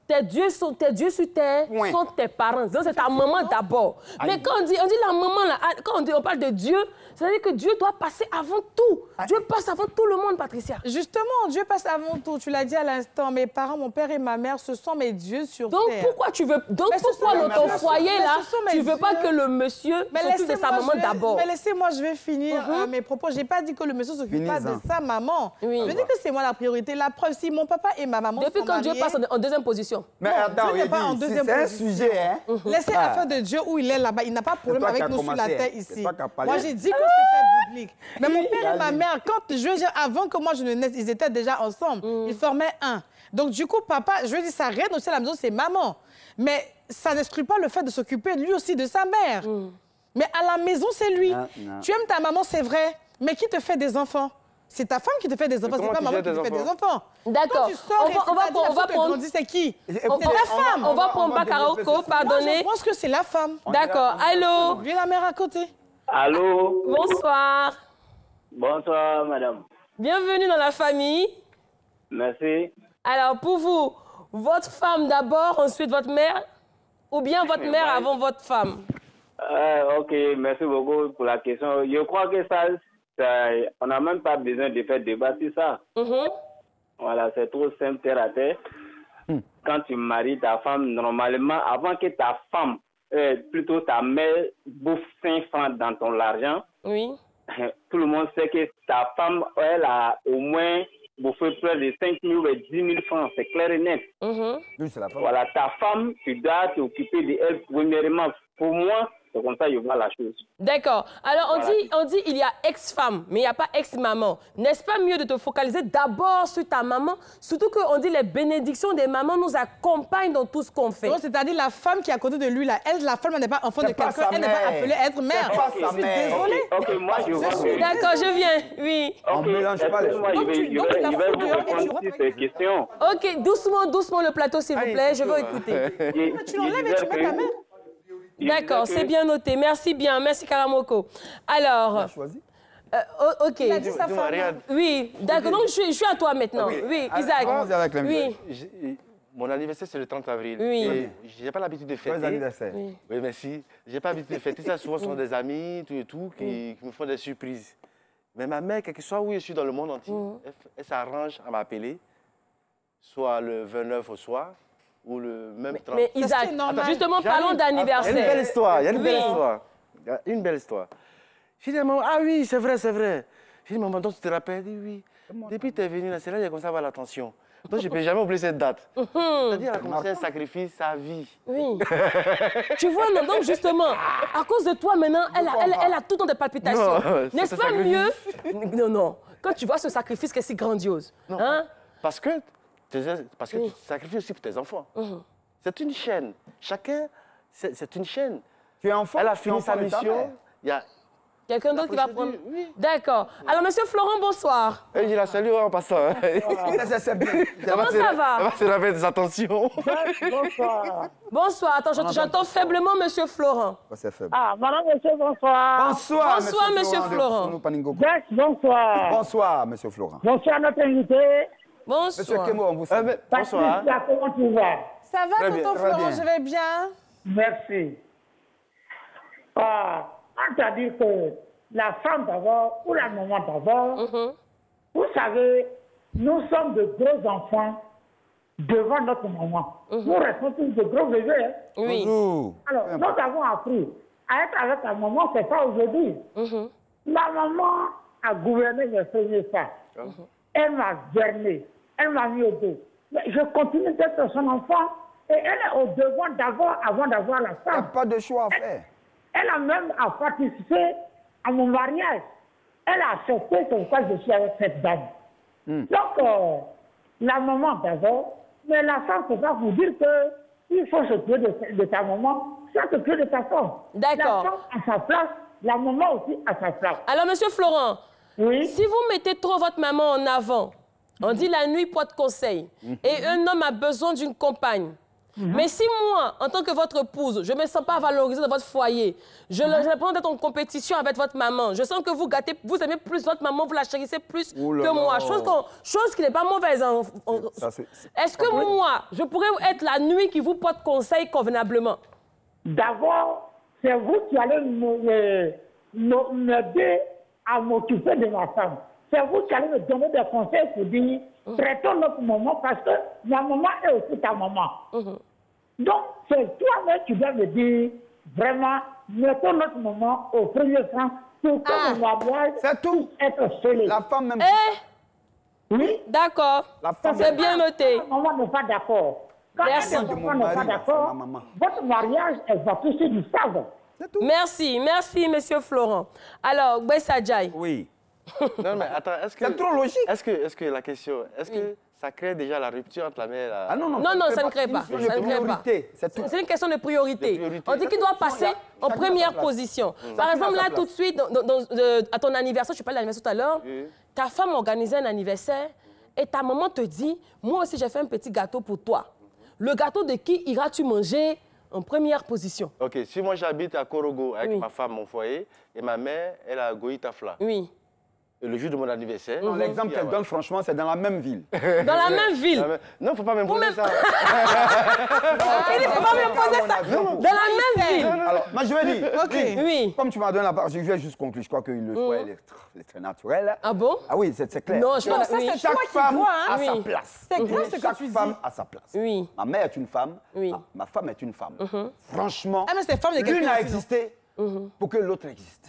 Tes dieux sur terre sont tes parents. Donc, c'est ta maman d'abord. Mais quand on dit la maman, là, quand on parle de Dieu, c'est-à-dire que Dieu doit passer avant tout. Dieu passe avant tout le monde, Patricia. Justement, Dieu passe avant tout. Tu l'as dit à l'instant. Mes parents, mon père et ma mère, ce sont mes dieux sur terre. Donc, pourquoi dans ton foyer, là, tu ne veux pas que le monsieur s'occupe de sa maman d'abord? Mais laissez-moi, je vais finir mes propos. Je n'ai pas dit que le monsieur ne s'occupe pas de sa maman. Je dis que c'est moi la priorité. La preuve, si mon papa et ma maman depuis quand Dieu passe en deuxième position? Mais attends, c'est un sujet, hein? Laissez affaire de Dieu où il est là-bas. Il n'a pas de problème avec nous sur la terre ici. Moi, j'ai dit que c'était biblique. Mais mon père et ma mère, avant que moi je ne naisse, ils étaient déjà ensemble. Ils formaient un. Donc, du coup, papa, je veux dire, sa reine aussi à la maison, c'est maman. Mais ça n'exclut pas le fait de s'occuper lui aussi de sa mère. Mais à la maison, c'est lui. Non. Tu aimes ta maman, c'est vrai. Mais qui te fait des enfants? C'est ta femme qui te fait des enfants, c'est pas maman qui te fait des enfants. D'accord. On va prendre... C'est qui? C'est ta femme. On va prendre Bakaraoko, pardonnez. Moi, je pense que c'est la femme. D'accord. Allô? Lui, la mère à côté. Allô? Bonsoir. Bonsoir, madame. Bienvenue dans la famille. Merci. Alors, pour vous, votre femme d'abord, ensuite votre mère? Ou bien votre mère avant votre femme? Ok, merci beaucoup pour la question. Je crois que ça on n'a même pas besoin de faire débat sur ça. Voilà, c'est trop simple, terre à terre. Quand tu maries ta femme, normalement, avant que ta femme, plutôt ta mère, bouffe 5 francs dans ton argent, oui. Tout le monde sait que ta femme, elle a au moins bouffé près de 5 000 ou 10 000 francs, c'est clair et net. Oui, c'est la femme. Voilà, ta femme, tu dois t'occuper d'elle premièrement. Pour moi, c'est comme ça que je vois la chose. D'accord. Alors, on dit il y a ex-femme, mais il n'y a pas ex-maman. N'est-ce pas mieux de te focaliser d'abord sur ta maman? Surtout qu'on dit les bénédictions des mamans nous accompagnent dans tout ce qu'on fait. C'est-à-dire la femme qui est à côté de lui, là, elle, la femme, elle n'est pas enfant de quelqu'un, elle n'est pas appelée à être mère. C'est pas sa mère. Désolée. Ok, moi, je vois. D'accord, je viens. Oui. On ne mélange pas les choses. Moi, je vais vous répondre sur ces questions. OK, doucement, doucement le plateau, s'il vous plaît. Je veux écouter. Tu l'enlèves et tu mets ta mère. D'accord, c'est bien noté. Merci bien. Merci, Karamoko. Alors... Choisi. OK. Il a dit sa femme. Oui, d'accord. Donc, je suis à toi maintenant. Oui, Isaac. Allons-y avec la Oui. Mon anniversaire, c'est le 30 avril. Oui. Et je n'ai pas l'habitude de fêter. Joyeux anniversaire. Oui. Oui, merci. Je n'ai pas l'habitude de fêter ça. Souvent, ce sont des amis, tout et tout, qui me font des surprises. Mais ma mère, quel que soit où je suis dans le monde entier, elle s'arrange à m'appeler, soit le 29 au soir, ou le même 30. Mais Isaac, justement, parlons d'anniversaire. Il y a une belle histoire. Il y a une belle Oui. histoire. Il y a une belle histoire. J'ai dit à maman, ah oui, c'est vrai, c'est vrai. J'ai dit, maman, donc tu te rappelles? Elle dit, oui. Depuis que tu es venue là, c'est là que j'ai commencé à avoir l'attention. Donc, je ne peux jamais oublier cette date. C'est-à-dire, elle a commencé à sacrifier sa vie. Oui. Tu vois, non, donc justement, à cause de toi, maintenant, elle a tout le temps des palpitations. N'est-ce pas mieux? Non. Quand tu vois ce sacrifice qui est si grandiose. Non. Hein? Parce que tu sacrifies aussi pour tes enfants. C'est une chaîne. Chacun, c'est une chaîne. Tu es enfant. Elle a fini sa mission. Il y a quelqu'un d'autre qui va prendre. Oui. D'accord. Alors, monsieur Florent, bonsoir. Je la salue en passant. C'est bien. Comment ça va? Elle va se laver des attentions. Bonsoir. Bonsoir. Attends, j'entends faiblement monsieur Florent. C'est faible. Ah, madame, monsieur, bonsoir. Bonsoir, Bonsoir, monsieur Florent. Bonsoir. Bonsoir, monsieur Florent. Bonsoir, notre invité. Bonsoir. Monsieur Kemo, on vous salue. Bonsoir. Comment tu vas? Ça va, Très bien, tonton très Florent, bien. je vais bien. Merci. C'est-à-dire que la femme d'abord ou la maman d'abord, vous savez, nous sommes de gros enfants devant notre maman. Nous restons tous de gros bébés. Hein. Oui. Bonjour. Alors, nous avons appris à être avec la maman, c'est pas aujourd'hui. La maman a gouverné mes premiers pas. Elle m'a berné, elle m'a mis au dos. Mais je continue d'être son enfant et elle est au devant d'abord avant d'avoir la Il n'y a femme. pas de choix à faire. Elle a même participé à mon mariage. Elle a accepté pourquoi je suis avec cette dame. Donc, la maman d'abord, mais la femme, c'est pas vous dire qu'il faut s'occuper de ta maman, ça s'occuper de ta femme. D'accord. La femme à sa place, la maman aussi à sa place. Alors, monsieur Florent, Oui. si vous mettez trop votre maman en avant, on dit la nuit porte conseil, et un homme a besoin d'une compagne. Mais si moi, en tant que votre épouse, je ne me sens pas valorisée dans votre foyer, j'ai l'impression d'être en compétition avec votre maman, je sens que vous gâtez, vous aimez plus votre maman, vous la chérissez plus que moi, chose qui n'est pas mauvaise. Est-ce que moi, je pourrais être la nuit qui vous porte conseil convenablement? D'abord, c'est vous qui allez m'aider à m'occuper de ma femme. C'est vous qui allez me donner des conseils pour dire, traitons notre maman parce que ma maman est aussi ta maman. Donc, c'est toi-même qui dois me dire, vraiment, mettons notre maman au premier plan pour que mon mariage puisse être scellé. La femme même. Oui. D'accord. C'est bien noté. La maman n'est pas d'accord. Quand Merci. la maman n'est pas d'accord, votre mariage, elle va toucher du savon. Merci, monsieur Florent. Alors, Bessa Djaï. Oui. Non, mais attends, est-ce que... C'est trop logique. Est-ce que la question, est-ce que ça crée déjà la rupture entre la mère et la... Ah non, ça ne crée pas. Ça ne crée pas. C'est une question de priorité. On dit qu'il doit passer en première position. Par exemple, là, tout de suite, à ton anniversaire, je parlais d'anniversaire tout à l'heure, ta femme organisait un anniversaire et ta maman te dit, moi aussi, j'ai fait un petit gâteau pour toi. Le gâteau de qui iras-tu manger en première position? OK, si moi j'habite à Korogo avec ma femme, mon foyer, et ma mère, elle a Goïtafla. Oui. Et le jour de mon anniversaire... L'exemple qu'elle donne, franchement, c'est dans la même ville. Dans la même ville? Non, il ne faut pas m'imposer ça. Il ne faut pas m'imposer ça. Dans la même ville. Alors, moi, je vais dire, oui. Comme tu m'as donné la parole, je vais juste conclure. Je crois que le choix est très naturel. Ah bon? Ah oui, c'est clair. Non, je pense que chaque femme a sa place. C'est clair ce que Chaque tu dis. femme a sa place. Oui. Ma mère est une femme. Oui. Ma femme est une femme. Franchement, Ah, mais c'est femme de quelqu'un l'une a aussi, existé pour que l'autre existe.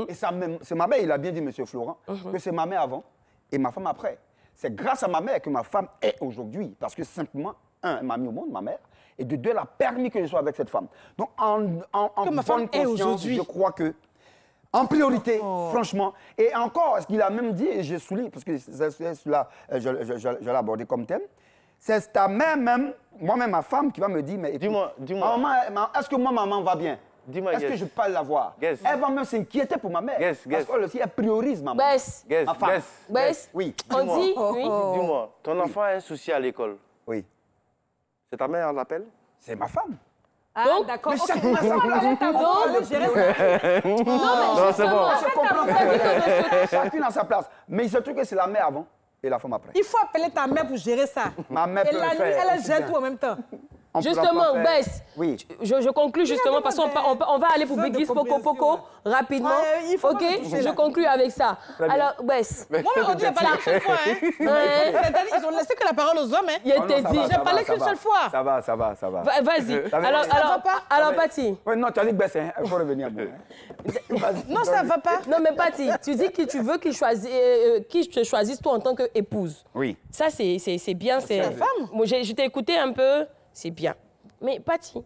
Et c'est ma mère, il a bien dit, M. Florent, que c'est ma mère avant et ma femme après. C'est grâce à ma mère que ma femme est aujourd'hui. Parce que simplement, un, elle m'a mis au monde, ma mère, et de deux, elle a permis que je sois avec cette femme. Donc, en bonne conscience, je crois que, en priorité, franchement, et encore, ce qu'il a même dit, et je souligne, parce que cela, je l'ai abordé comme thème, c'est ta mère même, moi-même, ma femme, qui va me dire, mais dis-moi. Maman, est-ce que moi, maman va bien? Dis-moi, est-ce que je peux la voir? Guess. Elle va même s'inquiéter pour ma mère. Parce qu'elle aussi, elle priorise maman. Ma femme. Oui. On dit, oui. Dis-moi, ton enfant a un souci à l'école. Oui. C'est ta mère, on l'appelle? C'est ma femme. Ah, d'accord. Mais chacune a sa place. Non, c'est bon. Chacune a sa place. Mais il se trouve que c'est la mère avant et la femme après. Il faut appeler ta mère pour gérer ça. Ma mère peut Et la le nuit, faire elle aussi gère bien. tout en même temps. On pourra Justement, pas faire- Bess, Oui. je conclue justement parce qu'on va aller pour Besoin de Biggie Poco compréhension, rapidement. Ouais, il faut OK? pas me toucher, Je là. conclue avec ça. Alors, Bess, Moi, on dit pas la seule fois. Hein. Ils ont laissé que la parole aux hommes. Hein. il Oh non, était ça dit. va, J'ai ça parlé va, qu'une ça va. seule fois. Ça va, ça va, ça va. Vas-y. Ça va. Alors, Patty. Oui, non, tu as dit que Bess, hein, il faut revenir à moi. Hein. Non, ça va pas. Non, mais Patty, tu dis que tu veux qu'il te choisisse toi en tant qu'épouse. Oui. Ça, c'est bien. C'est la femme. Moi, je t'ai écouté un peu, c'est bien. Mais Patty,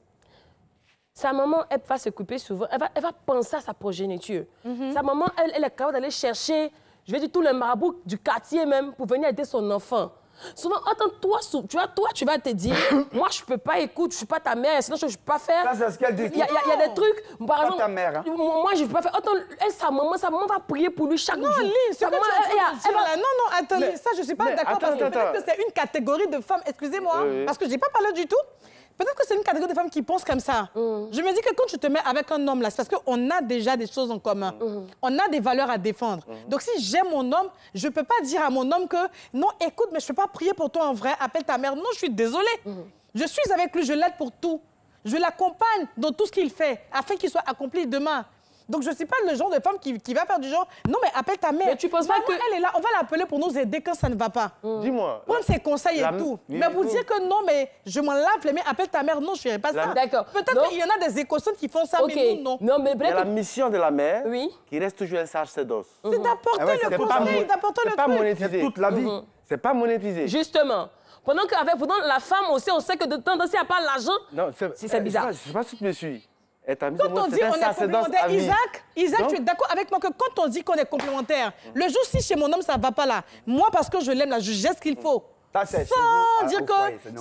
sa maman, elle va s'occuper souvent, elle va penser à sa progéniture. Sa maman, elle est capable d'aller chercher, je vais dire, tous les marabouts du quartier même pour venir aider son enfant. Souvent, attends, toi, tu vas te dire, moi, je peux pas, écoute, je suis pas ta mère, sinon je peux pas faire. Ça, c'est ce qu'elle dit. Il y a des trucs, par exemple, ta mère, hein. moi, je peux pas faire. Attends, sa maman va prier pour lui chaque jour. Non, Lynn, ce que tu as là. Non, attendez, ça, je suis pas d'accord. Parce que peut-être que c'est une catégorie de femmes, excusez-moi, parce que j'ai pas parlé du tout. Peut-être que c'est une catégorie de femmes qui pensent comme ça. Je me dis que quand tu te mets avec un homme là, c'est parce qu'on a déjà des choses en commun. On a des valeurs à défendre. Donc si j'aime mon homme, je ne peux pas dire à mon homme que non, écoute, mais je ne peux pas prier pour toi en vrai, appelle ta mère. Non, je suis désolée. Je suis avec lui, je l'aide pour tout. Je l'accompagne dans tout ce qu'il fait afin qu'il soit accompli demain. Donc, je ne suis pas le genre de femme qui va faire du genre, non, mais appelle ta mère. Mais tu penses pas que... Elle est là, on va l'appeler pour nous aider quand ça ne va pas. Dis-moi. Prendre ses conseils et tout. Mais vous dire que non, mais je m'en lave les mains, appelle ta mère, non, je ne ferai pas ça. D'accord. Peut-être qu'il y en a des écossons qui font ça, mais nous, non. Non, mais Il y a la mission de la mère Oui. qui reste toujours un sacerdoce. C'est d'apporter le conseil, d'apporter le C'est pas truc. monétisé. Toute la vie. C'est pas monétisé. Justement. Pendant la femme aussi, on sait que de temps en temps, s'il n'y a pas l'argent, Non, c'est bizarre. Je sais pas si tu me suis. Quand on dit on est complémentaires, Isaac, tu es d'accord avec moi que quand on dit qu'on est complémentaires, le jour si chez mon homme ça ne va pas là, moi parce que je l'aime là, je gère ce qu'il faut. Sans dire que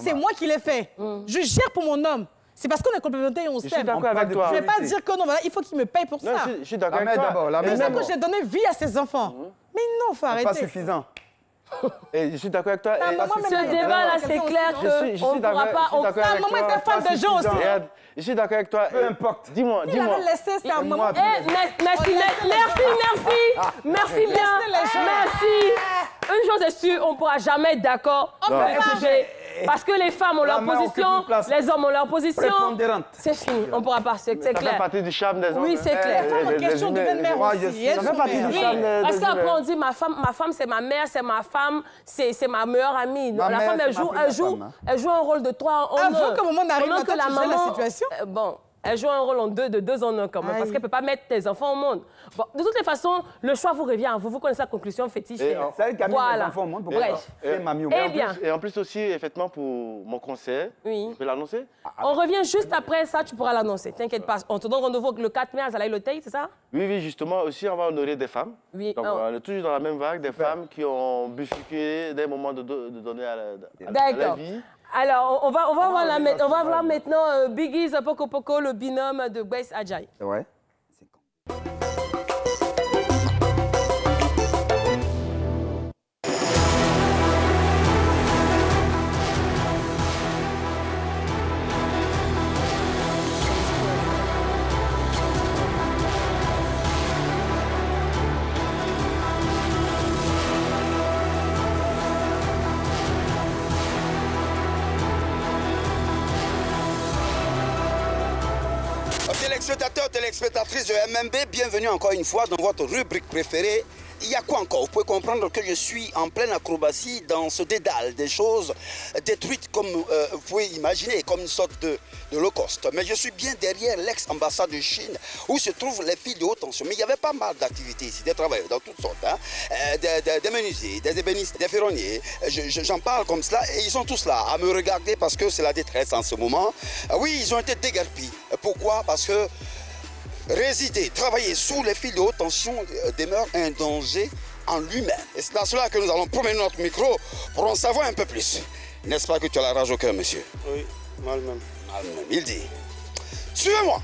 c'est moi qui l'ai fait. Je gère pour mon homme. C'est parce qu'on est complémentaires et on s'aime. Je suis d'accord avec toi. Je ne vais pas dire que non, voilà, il faut qu'il me paye pour ça. Je suis d'accord avec toi. d'abord, la C'est mère ça d'abord. que j'ai donné vie à ses enfants. Mais non, il faut arrêter. Pas suffisant. Et je suis d'accord avec toi. Ta Et- maman, Ce même, débat-là, elle est c'est clair Je qu'on suis ne pourra d'accord pas... avec Ta maman toi. était fan de gens aussi. Regarde, je suis d'accord avec toi. Peu importe. Dis-moi, Il dis-moi. avait laissé sa maman. Merci bien. Merci. Une chose est sûre, on ne pourra jamais être d'accord sur le sujet. Parce que les femmes ont leur main occupe position, une place les hommes ont leur position. prépondérante. C'est fini, on ne pourra pas, c'est Ça fait clair. partie du charme des hommes. Oui, c'est clair. Les femmes en question deviennent mères Moi, je aussi. suis- Elles Ça fait sont partie mères. du Oui, charme parce des qu'après humains. on dit ma femme c'est ma mère, c'est ma femme, c'est ma meilleure amie. Ma la mère, femme c'est ma première femme, hein. elle joue un rôle de toi en Avant que maman n'arrive, pendant toi, tu gères la situation. Bon, Elle joue un rôle de deux en un quand même, parce qu'elle ne peut pas mettre tes enfants au monde. Bon, de toutes les façons, le choix vous revient. Vous connaissez la conclusion fétiche. C'est elle qui a mis les enfants au monde. Bref. Et en plus aussi, effectivement, pour mon concert, oui. tu peux l'annoncer? On revient juste après ça, tu pourras l'annoncer. T'inquiète pas. On te donne rendez-vous le 4 mai à Zalaï Lotei, c'est ça? Oui, justement, aussi, on va honorer des femmes. Oui. Donc, on est toujours dans la même vague, des femmes qui ont bifurqué des moments de donner à la vie. Alors, on va voir maintenant Biggie's Poco Poco, le binôme de Gbes Adjaye. Ouais. Téléspectateurs, téléspectatrices de MMB, bienvenue encore une fois dans votre rubrique préférée. Il y a quoi encore? Vous pouvez comprendre que je suis en pleine acrobatie dans ce dédale des choses détruites comme vous pouvez imaginer, comme une sorte de low cost. Mais je suis bien derrière l'ex-ambassade de Chine où se trouvent les filles de haute tension. Mais il y avait pas mal d'activités ici, des travailleurs dans toutes sortes, hein? Des menuisiers, des ébénistes, des ferronniers. J'en parle comme cela et ils sont tous là à me regarder parce que c'est la détresse en ce moment. Oui, ils ont été déguerpis. Pourquoi? Parce que résider, travailler sous les fils de haute tension demeure un danger en lui-même. Et c'est à cela que nous allons promener notre micro pour en savoir un peu plus. N'est-ce pas que tu as la rage au cœur, monsieur? Oui, mal-même. Mal-même, il dit. Suivez-moi.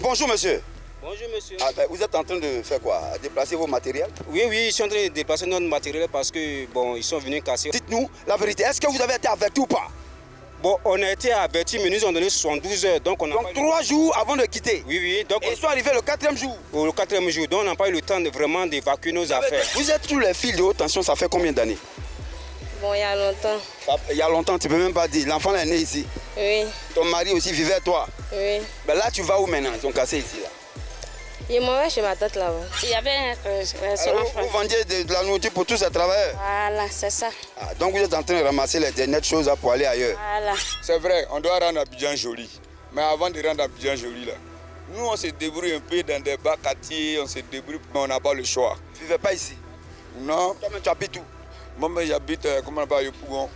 Bonjour, monsieur. Bonjour, monsieur. Vous êtes en train de faire quoi? Déplacer vos matériels? Oui, je suis en train de déplacer notre matériel parce que, bon, ils sont venus casser. Dites-nous la vérité, est-ce que vous avez été averti ou pas? Bon, on a été avertis, mais nous ont donné 72 heures, donc on a... Donc 3 jours avant de quitter? Oui, donc... Et ils sont arrivés le 4e jour? Le 4e jour, donc on n'a pas eu le temps de vraiment d'évacuer nos affaires. Vous êtes sous les fils de haute tension, ça fait combien d'années? Bon, il y a longtemps. Il y a longtemps, tu ne peux même pas dire. L'enfant est né ici? Oui. Ton mari aussi vivait avec toi? Oui. Ben là, tu vas où maintenant? Ils sont cassés ici, là. Il m'en va chez ma tante là-bas. Il y avait un restaurant. Vous vendiez de la nourriture pour tous ces travailleurs? Voilà, c'est ça. Donc vous êtes en train de ramasser les dernières choses pour aller ailleurs? Voilà. C'est vrai, on doit rendre Abidjan joli. Mais avant de rendre Abidjan joli, là, nous on se débrouille un peu dans des bas quartiers, on se débrouille, mais on n'a pas le choix. Tu ne vivais pas ici? Non. Toi-même, tu habites où? Moi, j'habite, comment on appelle, Yopougon.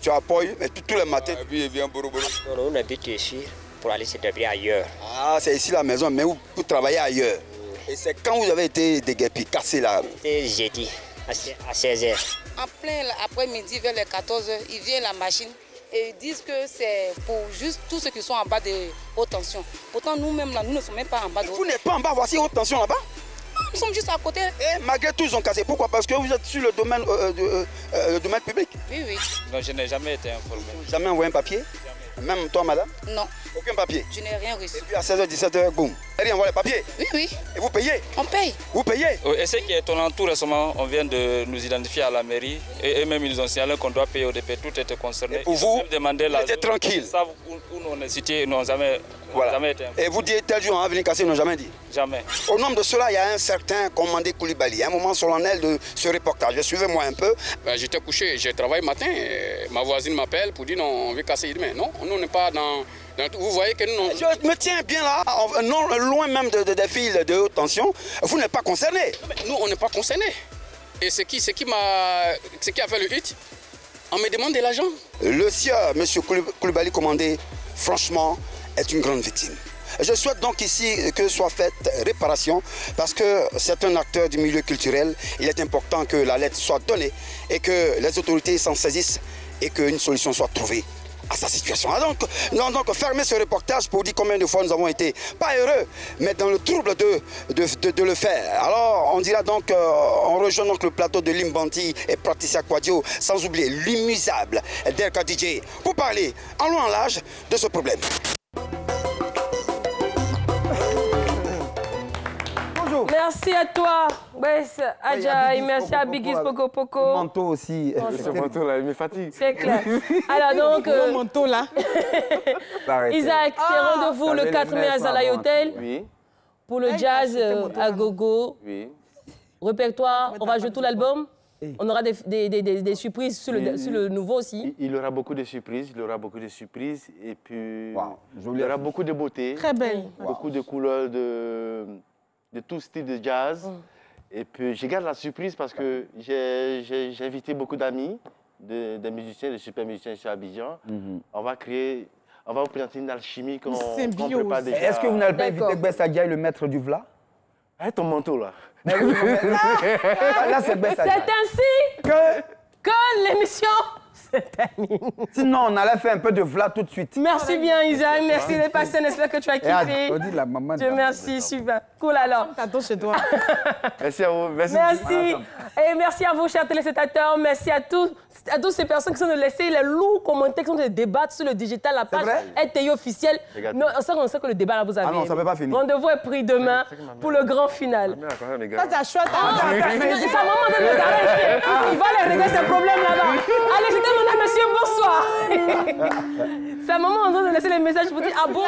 Tu appuies, mais tous les matins? Et puis il vient Boroboro. On habite ici pour aller se débrouiller ailleurs. C'est ici la maison, mais vous travaillez ailleurs. Et c'est quand vous avez été déguerpis, cassé là? C'était jeudi, à 16h. En plein après-midi, vers les 14h, ils viennent la machine et ils disent que c'est pour juste tous ceux qui sont en bas de haute tension. Pourtant, nous-mêmes, là, nous ne sommes même pas en bas de haute tension. Vous n'êtes pas en bas, voici haute tension là-bas? Nous sommes juste à côté. Et malgré tout, ils ont cassé. Pourquoi? Parce que vous êtes sur le domaine, domaine public? Oui. Non, je n'ai jamais été informé. Jamais envoyé un papier? Jamais. Même toi, madame? Non. Aucun papier? Je n'ai rien reçu. Et puis à 16h, 17h, boum. Elle envoie les papiers? Oui. Et vous payez? On paye. Vous payez? Et ce qui est étonnant, tout récemment, on vient de nous identifier à la mairie et eux-mêmes ils nous ont signalé qu'on doit payer au DP, tout était concerné. Et pour vous, vous êtes tranquille? Ils savent où on est situé, ils n'ont jamais été informés. Et vous dites tel jour on va venir casser, ils n'ont jamais dit? Jamais. Au nom de cela, il y a un certain commandé Koulibaly, un moment solennel de ce reportage. Suivez-moi un peu. J'étais couché, j'ai travaillé matin, ma voisine m'appelle pour dire non, on veut casser demain. Non, nous n'est pas dans... Vous voyez que nous... Je me tiens bien là, non, loin même des fils de haute tension. Vous n'êtes pas concernés. Nous, on n'est pas concernés. Et ce qui a fait le hit, on me demande de l'argent. Le sieur, M. Koulibaly commandé, franchement, est une grande victime. Je souhaite donc ici que soit faite réparation parce que c'est un acteur du milieu culturel. Il est important que la lettre soit donnée et que les autorités s'en saisissent et qu'une solution soit trouvée à sa situation. Donc fermez ce reportage pour dire combien de fois nous avons été, pas heureux, mais dans le trouble de le faire. Alors on dira donc, on rejoint donc le plateau de Limbanti et Patricia Quadio, sans oublier l'immusable Derka DJ, pour parler en long en large de ce problème. Merci à toi, Gbes Adjaye. Merci à Biggie's Poco Poco. Le manteau aussi. Ce manteau-là, il me fatigue. C'est clair. Alors donc... Le manteau là. Isaac, c'est rendez-vous le 4 mai à Zalaï Hotel. Oui. Pour le jazz à gogo. Oui. Répertoire, on va jouer tout l'album. On aura des surprises sur le nouveau aussi. Il aura beaucoup de surprises, et puis il y aura beaucoup de beauté. Très belle. Beaucoup de couleurs de tout style de jazz. Et puis je garde la surprise parce que j'ai invité beaucoup d'amis, des musiciens, des super musiciens ici à Abidjan. On va vous présenter une alchimie qu'on prépare déjà. Est-ce que vous n'allez pas inviter Bessadia, le maître du Vla? Ton manteau là. Là, c'est Bessadia. C'est ainsi que l'émission se termine. Sinon, on allait faire un peu de Vla tout de suite. Merci bien, Isaac. Merci d'être passé. J'espère que tu as kiffé. On dit la maman. Dieu merci, super. Cool alors. T'attends chez toi. Merci à vous. Merci. Et merci à vous, chers téléspectateurs. Merci à toutes ces personnes qui sont de laisser les lourds commentaires, qui sont de débattre sur le digital, la page RTI officielle. Mais on sait que le débat là, vous avez. Ah non, ça ne peut pas finir. Rendez-vous est pris demain pour le grand final. Ça, t'as chouette. Sa maman de me garer. Il va les régler ses problèmes là-bas. Allez, c'était mon monsieur, bonsoir. Sa maman est en train de laisser les messages pour dire ah bon.